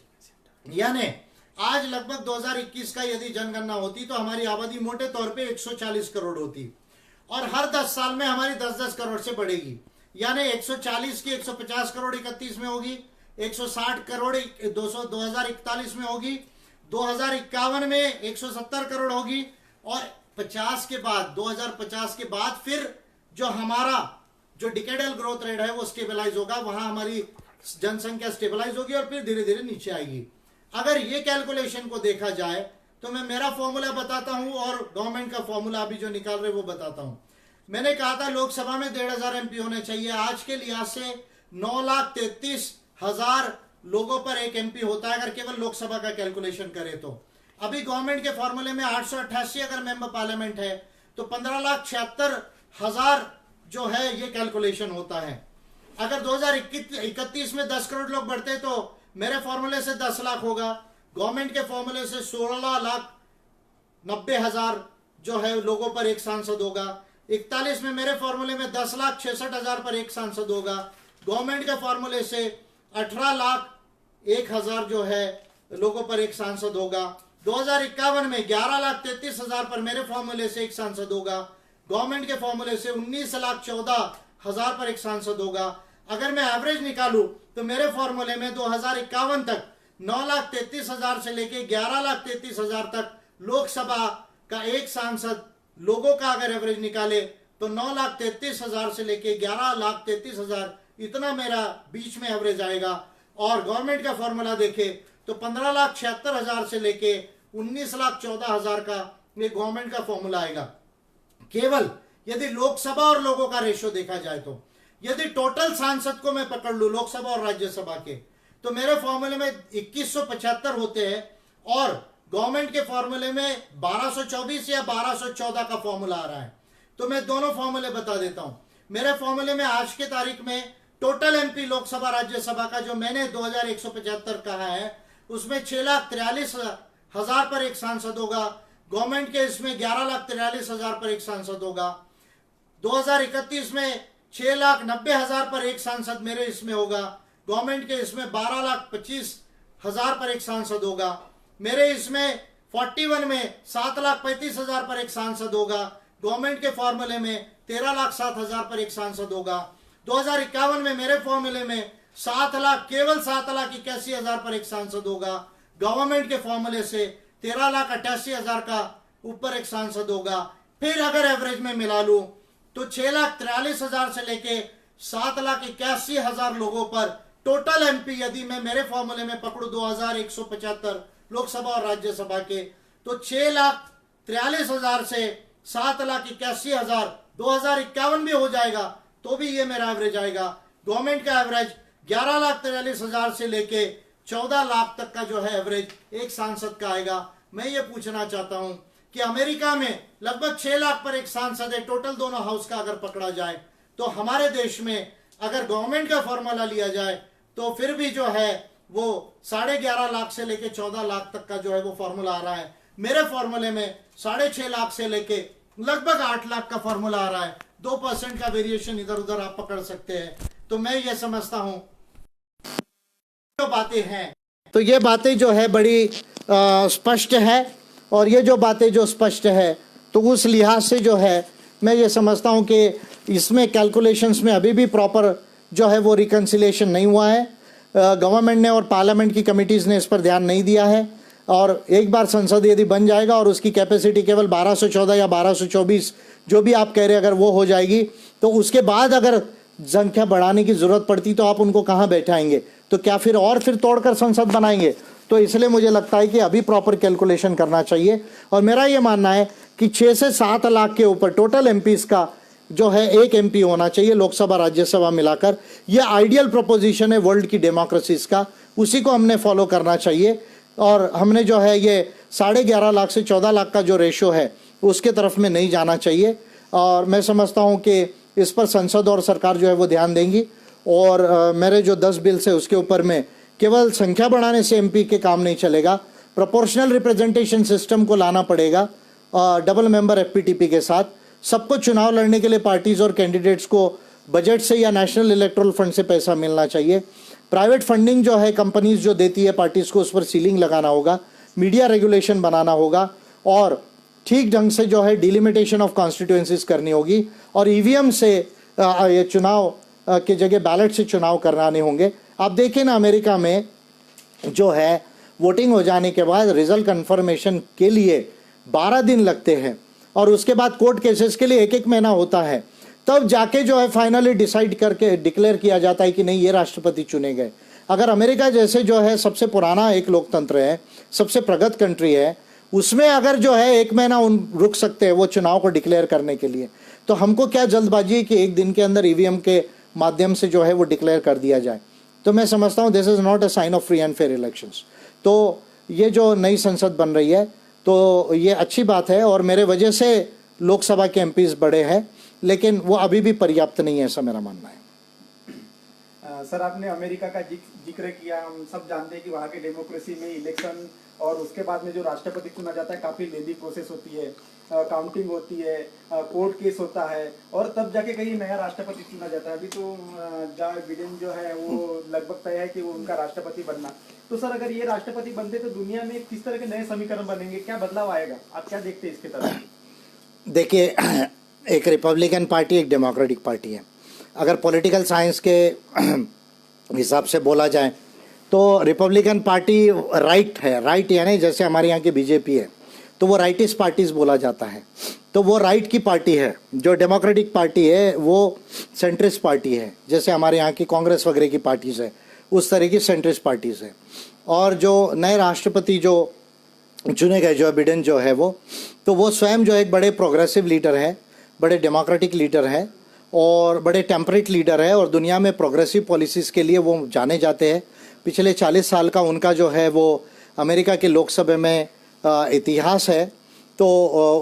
यानी आज लगभग 2021 का यदि जनगणना होती तो हमारी आबादी मोटे तौर पे 140 करोड़ होती, और हर 10 साल में हमारी 10-10 करोड़ से बढ़ेगी। यानी 140 की 150 करोड़ 31 में होगी, 160 करोड़ 2041 में होगी, 2051 में 170 करोड़ होगी, और 50 के बाद 2050 के बाद फिर जो हमारा जो डिकेडल ग्रोथ रेट है वो स्टेबलाइज होगा, वहां हमारी जनसंख्या स्टेबलाइज होगी और फिर धीरे धीरे नीचे आएगी। अगर ये कैलकुलेशन को देखा जाए तो मैं मेरा फॉर्मूला बताता हूं और गवर्नमेंट का फॉर्मूला अभी जो निकाल रहे वो बताता हूं। मैंने कहा था लोकसभा में 1,500 एमपी होने चाहिए। आज के लिहाज से 9,33,000 लोगों पर एक एमपी होता है अगर केवल लोकसभा का कैलकुलेशन करें तो। अभी गवर्नमेंट के फॉर्मूले में 888 अगर मेंबर पार्लियामेंट है तो 15,76,000 जो है ये कैलकुलेशन होता है। अगर 2031 में 10 करोड़ लोग बढ़ते तो मेरे फॉर्मूले से 10 लाख होगा, गवर्नमेंट के फॉर्मूले से 16,90,000 जो है लोगों पर एक सांसद होगा। 41 में मेरे फॉर्मूले में 10,66,000 पर एक सांसद होगा, गवर्नमेंट के फॉर्मूले से 18,01,000 जो है लोगों पर एक सांसद होगा। 2051 में 11,33,000 पर मेरे फॉर्मूले से एक सांसद होगा, गवर्नमेंट के फॉर्मूले से 19,14,000 पर एक सांसद होगा। अगर मैं एवरेज निकालूं तो मेरे फॉर्मूले में 2051 तक 9,33,000 से लेके 11,33,000 तक लोकसभा का एक सांसद लोगों का अगर एवरेज निकाले तो 9,33,000 से लेके 11,33,000 इतना मेरा बीच में एवरेज आएगा। और गवर्नमेंट का फॉर्मूला देखे तो 15,76,000 से लेके 19,14,000 का ये गवर्नमेंट का फॉर्मूला आएगा। केवल यदि लोकसभा और लोगों का रेशियो देखा जाए तो यदि टोटल सांसद को मैं पकड़ लूं लोकसभा और राज्यसभा के तो मेरे फॉर्मूले में 2175 होते हैं और गवर्नमेंट के फॉर्मूले में 1224 या 1214 का फॉर्मूला आ रहा है। तो मैं दोनों फॉर्मूले बता देता हूं। मेरे फॉर्मूले में आज के तारीख में टोटल एमपी लोकसभा राज्यसभा का जो मैंने 2175 कहा है उसमें हजार पर एक सांसद होगा। गवर्नमेंट के इसमें 11,43,000 पर एक सांसद होगा। 2031 में 6,90,000 पर एक सांसद मेरे इसमें होगा। गवर्नमेंट के इसमें 12,25,000 पर एक सांसद होगा। मेरे इसमें 41 में 7,35,000 पर एक सांसद होगा। गवर्नमेंट के फॉर्मूले में 13,07,000 पर एक सांसद होगा। 2051 में मेरे फॉर्मूले में 7 लाख, केवल 7,81,000 पर एक सांसद होगा। गवर्नमेंट के फॉर्मूले से 13,88,000 का ऊपर एक सांसद होगा। फिर अगर एवरेज में मिला लूं तो 6,43,000 से लेके 7,81,000 लोगों पर टोटल एमपी यदि मैं मेरे फॉर्मूले में पकड़ू 2,175 लोकसभा और राज्यसभा के, तो 6,43,000 से 7,81,000 2051 भी हो जाएगा तो भी ये मेरा एवरेज आएगा। गवर्नमेंट का एवरेज 11,43,000 से लेके 14 लाख तक का जो है एवरेज एक सांसद का आएगा। मैं ये पूछना चाहता हूं कि अमेरिका में लगभग 6 लाख पर एक सांसद है, टोटल दोनों हाउस का अगर पकड़ा जाए, तो हमारे देश में अगर गवर्नमेंट का फॉर्मूला लिया जाए तो फिर भी जो है वो 11.5 लाख से लेके 14 लाख तक का जो है वो फॉर्मूला आ रहा है। मेरे फॉर्मूले में 6.5 लाख से लेके लगभग 8 लाख का फॉर्मूला आ रहा है। 2% का वेरिएशन इधर उधर आप पकड़ सकते हैं। तो मैं ये समझता हूं जो बातें हैं, तो ये बातें जो है बड़ी स्पष्ट है, और ये जो बातें जो स्पष्ट है तो उस लिहाज से जो है मैं ये समझता हूं कि इसमें कैलकुलेशंस में अभी भी प्रॉपर जो है वो रिकन्सिलेशन नहीं हुआ है। गवर्नमेंट ने और पार्लियामेंट की कमिटीज़ ने इस पर ध्यान नहीं दिया है, और एक बार संसद यदि बन जाएगा और उसकी कैपेसिटी केवल 1214 या 1224 जो भी आप कह रहे हैं अगर वो हो जाएगी, तो उसके बाद अगर संख्या बढ़ाने की ज़रूरत पड़ती तो आप उनको कहाँ बैठाएंगे? तो क्या फिर तोड़कर संसद बनाएंगे? तो इसलिए मुझे लगता है कि अभी प्रॉपर कैलकुलेशन करना चाहिए। और मेरा ये मानना है कि 6 से 7 लाख के ऊपर टोटल एमपीज़ का जो है एक एमपी होना चाहिए लोकसभा राज्यसभा मिलाकर। यह आइडियल प्रोपोजिशन है वर्ल्ड की डेमोक्रेसीज का, उसी को हमने फॉलो करना चाहिए। और हमने जो है ये 11.5 लाख से 14 लाख का जो रेशो है उसके तरफ में नहीं जाना चाहिए। और मैं समझता हूँ कि इस पर संसद और सरकार जो है वो ध्यान देंगी। और मेरे जो 10 बिल्स है उसके ऊपर में केवल संख्या बढ़ाने से एमपी के काम नहीं चलेगा, प्रोपोर्शनल रिप्रेजेंटेशन सिस्टम को लाना पड़ेगा। डबल मेंबर एफपीटीपी के साथ सबको चुनाव लड़ने के लिए पार्टीज और कैंडिडेट्स को बजट से या नेशनल इलेक्टोरल फंड से पैसा मिलना चाहिए। प्राइवेट फंडिंग जो है कंपनीज जो देती है पार्टीज को, उस पर सीलिंग लगाना होगा। मीडिया रेगुलेशन बनाना होगा, और ठीक ढंग से जो है डिलिमिटेशन ऑफ कॉन्स्टिट्यूएंसीज करनी होगी। और ईवीएम से ये चुनाव की जगह बैलेट से चुनाव कराने होंगे। आप देखें ना, अमेरिका में जो है वोटिंग हो जाने के बाद रिजल्ट कन्फर्मेशन के लिए 12 दिन लगते हैं, और उसके बाद कोर्ट केसेस के लिए 1-1 महीना होता है। तब जाके जो है फाइनली डिसाइड करके डिक्लेयर किया जाता है कि नहीं ये राष्ट्रपति चुने गए। अगर अमेरिका जैसे जो है सबसे पुराना एक लोकतंत्र है, सबसे प्रगत कंट्री है, उसमें अगर जो है 1 महीना रुक सकते हैं वो चुनाव को डिक्लेयर करने के लिए, तो हमको क्या जल्दबाजी है कि 1 दिन के अंदर ईवीएम के माध्यम से जो है वो डिक्लेयर कर दिया जाए। तो मैं समझता हूँ this is not a sign of free and fair elections. तो ये जो नई संसद बन रही है तो ये अच्छी बात है, और मेरे वजह से लोकसभा के एमपीज बड़े हैं, लेकिन वो अभी भी पर्याप्त नहीं है, ऐसा मेरा मानना है। सर, आपने अमेरिका का जिक्र किया। हम सब जानते हैं कि वहाँ के डेमोक्रेसी में इलेक्शन और उसके बाद में जो राष्ट्रपति चुना जाता है काफ़ी लेंदी प्रोसेस होती है, काउंटिंग होती है, कोर्ट केस होता है, और तब जाके कहीं नया राष्ट्रपति चुना जाता है। अभी तो जो बिडेन जो है वो लगभग तय है कि वो उनका राष्ट्रपति बनना। तो सर, अगर ये राष्ट्रपति बनते तो दुनिया में किस तरह के नए समीकरण बनेंगे, क्या बदलाव आएगा? आप क्या देखते हैं इसके तरफ? देखिए, एक रिपब्लिकन पार्टी एक डेमोक्रेटिक पार्टी है। अगर पॉलिटिकल साइंस के हिसाब से बोला जाए तो रिपब्लिकन पार्टी राइट है, राइट यानी जैसे हमारे यहाँ की बीजेपी है तो वो राइटिस्ट पार्टीज बोला जाता है, तो वो राइट की पार्टी है। जो डेमोक्रेटिक पार्टी है वो सेंट्रिस्ट पार्टी है, जैसे हमारे यहाँ की कांग्रेस वगैरह की पार्टीज है, उस तरह की सेंट्रिस्ट पार्टीज है। और जो नए राष्ट्रपति जो चुने गए, जो बिडेन जो है वो स्वयं जो एक बड़े प्रोग्रेसिव लीडर है, बड़े डेमोक्रेटिक लीडर है और बड़े टेम्परेट लीडर है, और दुनिया में प्रोग्रेसिव पॉलिसीज़ के लिए वो जाने जाते हैं। पिछले 40 साल का उनका जो है वो अमेरिका के लोकसभा में इतिहास है। तो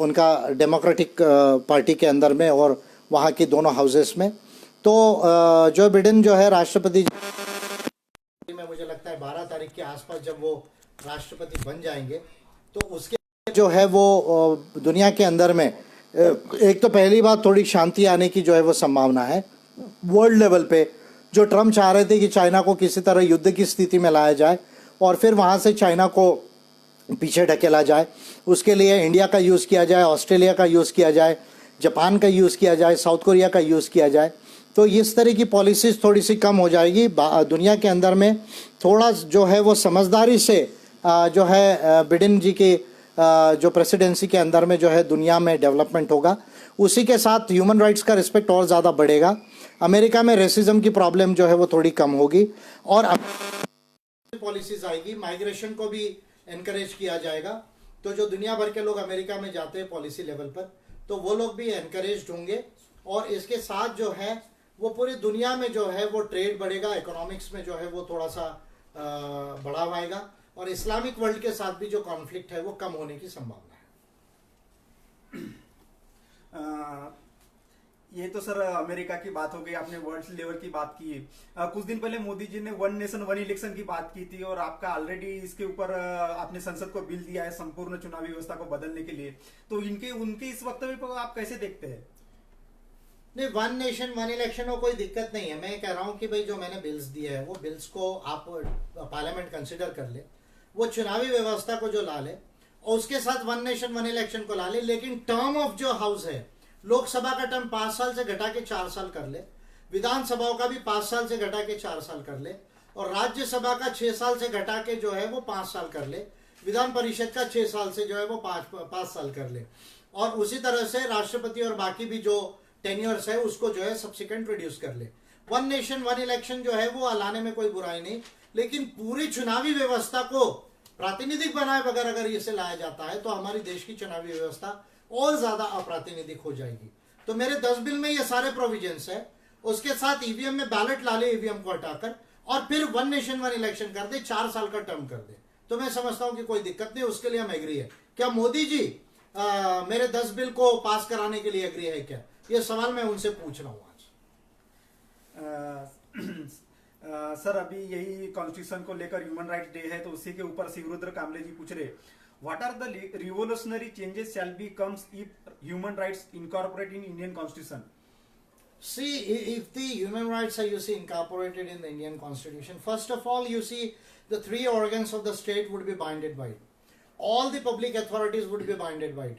उनका डेमोक्रेटिक पार्टी के अंदर में और वहाँ की दोनों हाउसेस में, तो जो बिडेन जो है राष्ट्रपति में, मुझे लगता है 12 तारीख के आसपास जब वो राष्ट्रपति बन जाएंगे तो उसके जो है वो दुनिया के अंदर में एक तो पहली बात थोड़ी शांति आने की जो है वो संभावना है वर्ल्ड लेवल पे। जो ट्रम्प चाह रहे थे कि चाइना को किसी तरह युद्ध की स्थिति में लाया जाए और फिर वहाँ से चाइना को पीछे ढकेला जाए, उसके लिए इंडिया का यूज़ किया जाए, ऑस्ट्रेलिया का यूज़ किया जाए, जापान का यूज़ किया जाए, साउथ कोरिया का यूज़ किया जाए, तो इस तरह की पॉलिसीज़ थोड़ी सी कम हो जाएगी। दुनिया के अंदर में थोड़ा जो है वो समझदारी से जो है बिडेन जी की जो प्रेसिडेंसी के अंदर में जो है दुनिया में डेवलपमेंट होगा। उसी के साथ ह्यूमन राइट्स का रिस्पेक्ट और ज़्यादा बढ़ेगा। अमेरिका में रेसिज्म की प्रॉब्लम जो है वो थोड़ी कम होगी और पॉलिसीज आएगी। माइग्रेशन को भी एनकरेज किया जाएगा, तो जो दुनिया भर के लोग अमेरिका में जाते हैं पॉलिसी लेवल पर, तो वो लोग भी एनकरेज होंगे। और इसके साथ जो है वो पूरी दुनिया में जो है वो ट्रेड बढ़ेगा, इकोनॉमिक्स में जो है वो थोड़ा सा बढ़ावा आएगा और इस्लामिक वर्ल्ड के साथ भी जो कॉन्फ्लिक्ट है वो कम होने की संभावना है। ये तो सर अमेरिका की बात हो गई, आपने वर्ल्ड लेवल की बात की। कुछ दिन पहले मोदी जी ने वन नेशन वन इलेक्शन की बात की थी और आपका ऑलरेडी इसके ऊपर आपने संसद को बिल दिया है संपूर्ण चुनावी व्यवस्था को बदलने के लिए, तो उनके इस वक्तव्य को आप कैसे देखते हैं? नहीं, वन नेशन वन इलेक्शन में कोई दिक्कत नहीं है। मैं कह रहा हूं कि भाई जो मैंने बिल्स दिए हैं वो बिल्स को आप पार्लियामेंट कंसिडर कर ले, वो चुनावी व्यवस्था को जो ला ले और उसके साथ वन नेशन वन इलेक्शन को ला ले, लेकिन टर्म ऑफ जो हाउस है, लोकसभा का टर्म 5 साल से घटा के 4 साल कर ले, विधानसभाओं का भी 5 साल से घटा के 4 साल कर ले और राज्यसभा का 6 साल से घटा के जो है वो 5 साल कर ले, विधान परिषद का 6 साल से जो है वो 5 साल कर ले और उसी तरह से राष्ट्रपति और बाकी भी जो टेन्योर्स है उसको जो है सब्सिक्वेंट रिड्यूस कर ले। वन नेशन वन इलेक्शन जो है वो लाने में कोई बुराई नहीं, लेकिन पूरी चुनावी व्यवस्था को प्रातिनिधिक बनाए बगैर अगर इसे लाया जाता है तो हमारी देश की चुनावी व्यवस्था और ज्यादा अप्रातिनिधिक हो जाएगी। तो मेरे 10 बिल में ये सारे प्रोविजंस है। उसके साथ ईवीएम में बैलेट ला ले, ईवीएम को हटाकर, और फिर वन नेशन वन इलेक्शन कर दे, 4 साल का टर्म कर दे, तो मैं समझता हूं कि कोई दिक्कत नहीं, उसके लिए हम एग्री है। क्या मोदी जी मेरे 10 बिल को पास कराने के लिए एग्री है क्या? ये सवाल मैं उनसे पूछ रहा हूं आज। सर अभी यही कॉन्स्टिट्यूशन को लेकर ह्यूमन राइट्स डे है, तो उसी के ऊपर शिवरुद्र कामले जी पूछ रहे, what are the revolutionary changes shall be comes if human rights incorporate in Indian constitution? See, if the human rights are, you see, incorporated in the Indian Constitution, first of all, you see, the 3 organs of the state would be bounded by it. All the public authorities would be bounded by it.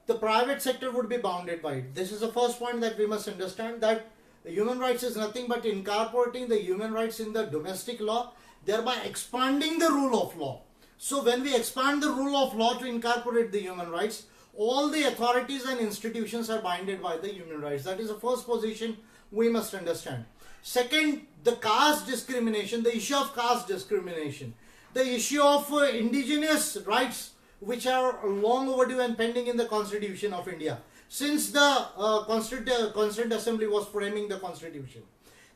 The private sector would be bounded by it. This is the first point that we must understand, that human rights is nothing but incorporating the human rights in the domestic law, thereby expanding the rule of law. So when we expand the rule of law to incorporate the human rights, all the authorities and institutions are bounded by the human rights. That is the first position we must understand. Second, the caste discrimination, the issue of caste discrimination, the issue of indigenous rights, which are long overdue and pending in the Constitution of India since the Constituent Assembly was framing the Constitution.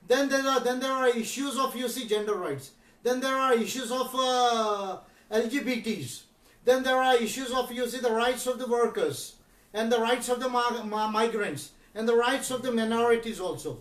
Then there are issues of, you see, gender rights. Then there are issues of LGBTs. Then there are issues of, you see, the rights of the workers and the rights of the migrants and the rights of the minorities also.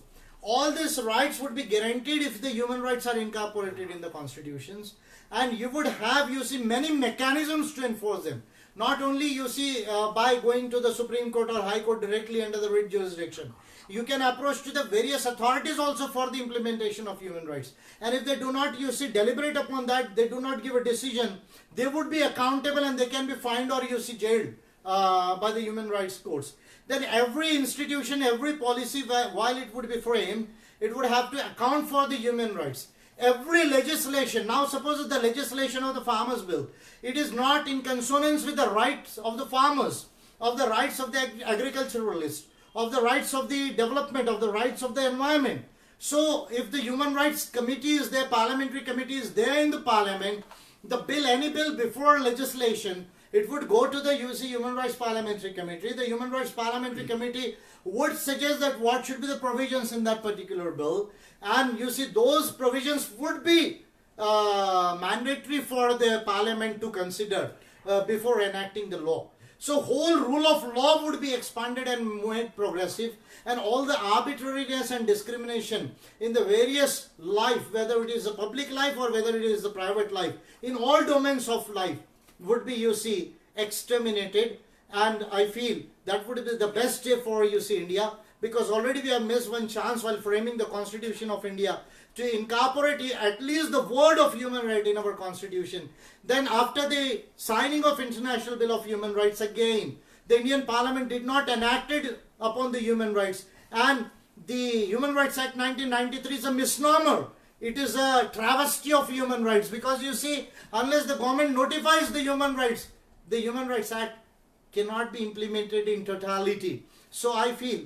All these rights would be guaranteed if the human rights are incorporated in the constitutions, and you would have, you see, many mechanisms to enforce them. Not only, you see, by going to the Supreme Court or High Court directly under the writ jurisdiction. You can approach to the various authorities also for the implementation of human rights. And if they do not, you see, deliberate upon that, they do not give a decision, they would be accountable and they can be fined or, you see, jailed by the human rights courts. Then every institution, every policy, while it would be framed, it would have to account for the human rights. Every legislation, now suppose the legislation of the Farmers Bill, it is not in consonance with the rights of the farmers, of the rights of the agriculturalists, of the rights of the development, of the rights of the environment. So if the Human Rights Committee is there, Parliamentary Committee is there in the Parliament, the bill, any bill before legislation, it would go to the Human Rights Parliamentary Committee. The Human Rights Parliamentary Committee would suggest that what should be the provisions in that particular bill, and you see those provisions would be mandatory for the Parliament to consider before enacting the law. So whole rule of law would be expanded and made progressive, and all the arbitrariness and discrimination in the various life, whether it is a public life or whether it is a private life, in all domains of life would be, you see, exterminated, and I feel that would be the best day for India, because already we have missed one chance while framing the Constitution of India to incorporate at least the word of human right in our Constitution. Then after the signing of International Bill of Human Rights, again the Indian Parliament did not enact it upon the human rights, and the Human Rights Act 1993 is a misnomer. It is a travesty of human rights, because you see, unless the government notifies the Human Rights Act cannot be implemented in totality. So I feel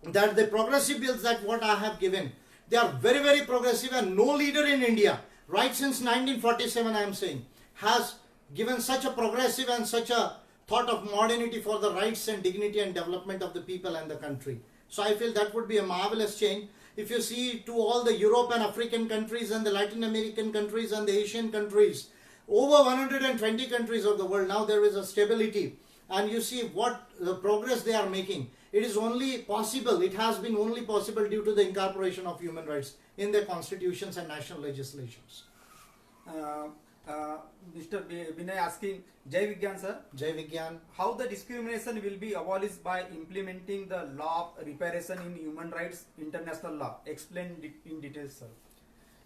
that the progressive bills that what I have given, they are very, very progressive, and no leader in India, right since 1947 I am saying, has given such a progressive and such a thought of modernity for the rights and dignity and development of the people and the country. So I feel that would be a marvelous change. If you see to all the Europe and African countries and the Latin American countries and the Asian countries, over 120 countries of the world, now there is a stability, and you see what the progress they are making. It is only possible, it has been only possible due to the incorporation of human rights in their constitutions and national legislations. Mr. Vinay asking, Jai Vigyan sir. Jai Vigyan. How the discrimination will be abolished by implementing the law of reparation in human rights international law? Explain in detail, sir.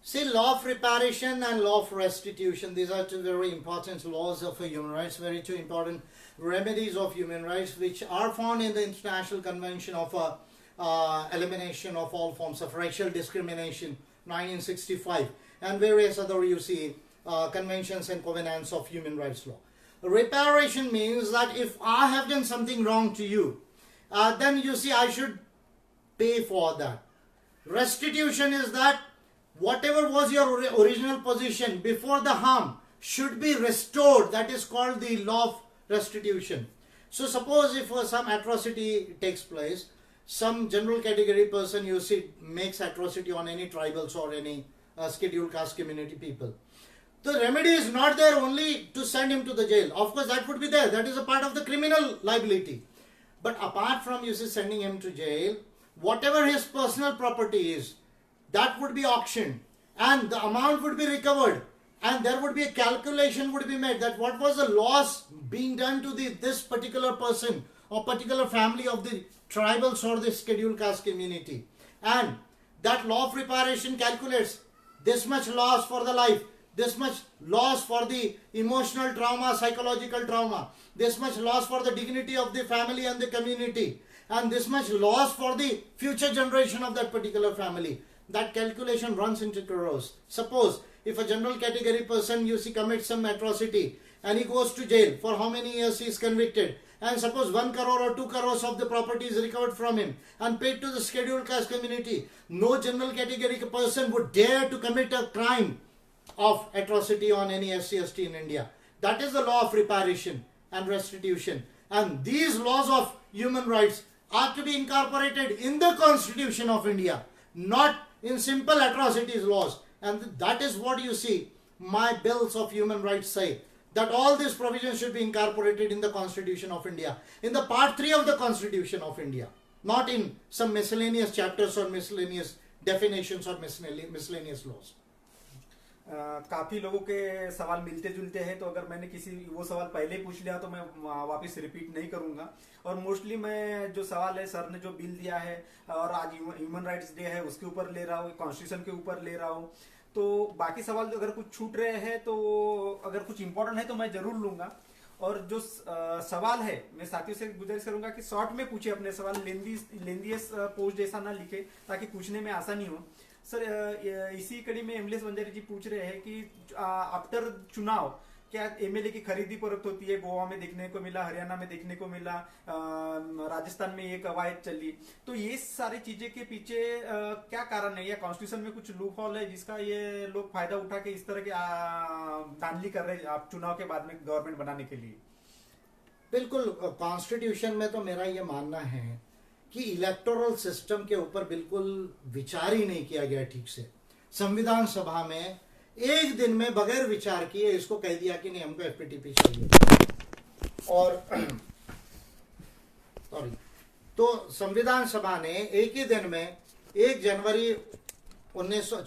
See, law of reparation and law of restitution, these are two very important laws of human rights, very two important remedies of human rights, which are found in the International Convention of Elimination of All Forms of Racial Discrimination, 1965, and various other, conventions and covenants of human rights law. Reparation means that if I have done something wrong to you, then I should pay for that. Restitution is that whatever was your original position before the harm should be restored. That is called the law of restitution. So suppose if some atrocity takes place, some general category person makes atrocity on any tribals or any scheduled caste community people. The remedy is not there only to send him to the jail. Of course that would be there. That is a part of the criminal liability. But apart from sending him to jail, whatever his personal property is, that would be auctioned and the amount would be recovered, and there would be a calculation would be made that what was the loss being done to this particular person or particular family of the tribals or the scheduled caste community, and that law of reparation calculates this much loss for the life, this much loss for the emotional trauma, psychological trauma, this much loss for the dignity of the family and the community, and this much loss for the future generation of that particular family. That calculation runs into crores. Suppose if a general category person commits some atrocity and he goes to jail, for how many years he is convicted, and suppose 1 crore or 2 crores of the property is recovered from him and paid to the scheduled caste community, no general category person would dare to commit a crime of atrocity on any SC/ST in India. That is the law of reparation and restitution, and these laws of human rights are to be incorporated in the Constitution of India, not in simple atrocities laws. And that is what my bills of human rights say, that all these provisions should be incorporated in the Constitution of India, in the part 3 of the Constitution of India, not in some miscellaneous chapters or miscellaneous definitions or miscellaneous laws. काफ़ी लोगों के सवाल मिलते जुलते हैं, तो अगर मैंने किसी वो सवाल पहले पूछ लिया तो मैं वापस रिपीट नहीं करूंगा, और मोस्टली मैं जो सवाल है सर ने जो बिल दिया है और आज ह्यूमन राइट्स डे है उसके ऊपर ले रहा हूँ, कॉन्स्टिट्यूशन के ऊपर ले रहा हूँ, तो बाकी सवाल अगर कुछ छूट रहे हैं तो अगर कुछ इंपॉर्टेंट है तो मैं जरूर लूंगा। और जो सवाल है मैं साथियों से गुजारिश करूंगा कि शॉर्ट में पूछे अपने सवाल, लेंदियस पोस्ट जैसा ना लिखे ताकि पूछने में आसानी हो। सर इसी कड़ी में एमलेस बंजारी जी पूछ रहे हैं कि आफ्टर चुनाव क्या एमएलए की खरीदी फरोख्त होती है? गोवा में देखने को मिला, हरियाणा में देखने को मिला, राजस्थान में ये कवायद चली, तो ये सारी चीजें के पीछे क्या कारण है? या कॉन्स्टिट्यूशन में कुछ लूप होल है जिसका ये लोग फायदा उठा के इस तरह के धांधली कर रहे हैं आप चुनाव के बाद में गवर्नमेंट बनाने के लिए? बिल्कुल, कॉन्स्टिट्यूशन में तो मेरा ये मानना है कि इलेक्टोरल सिस्टम के ऊपर बिल्कुल विचार ही नहीं किया गया ठीक से। संविधान सभा में एक दिन में बगैर विचार किए इसको कह दिया कि नहीं हमको एफपीटीपी चाहिए, और सॉरी, तो संविधान सभा ने एक ही दिन में 1 जनवरी 19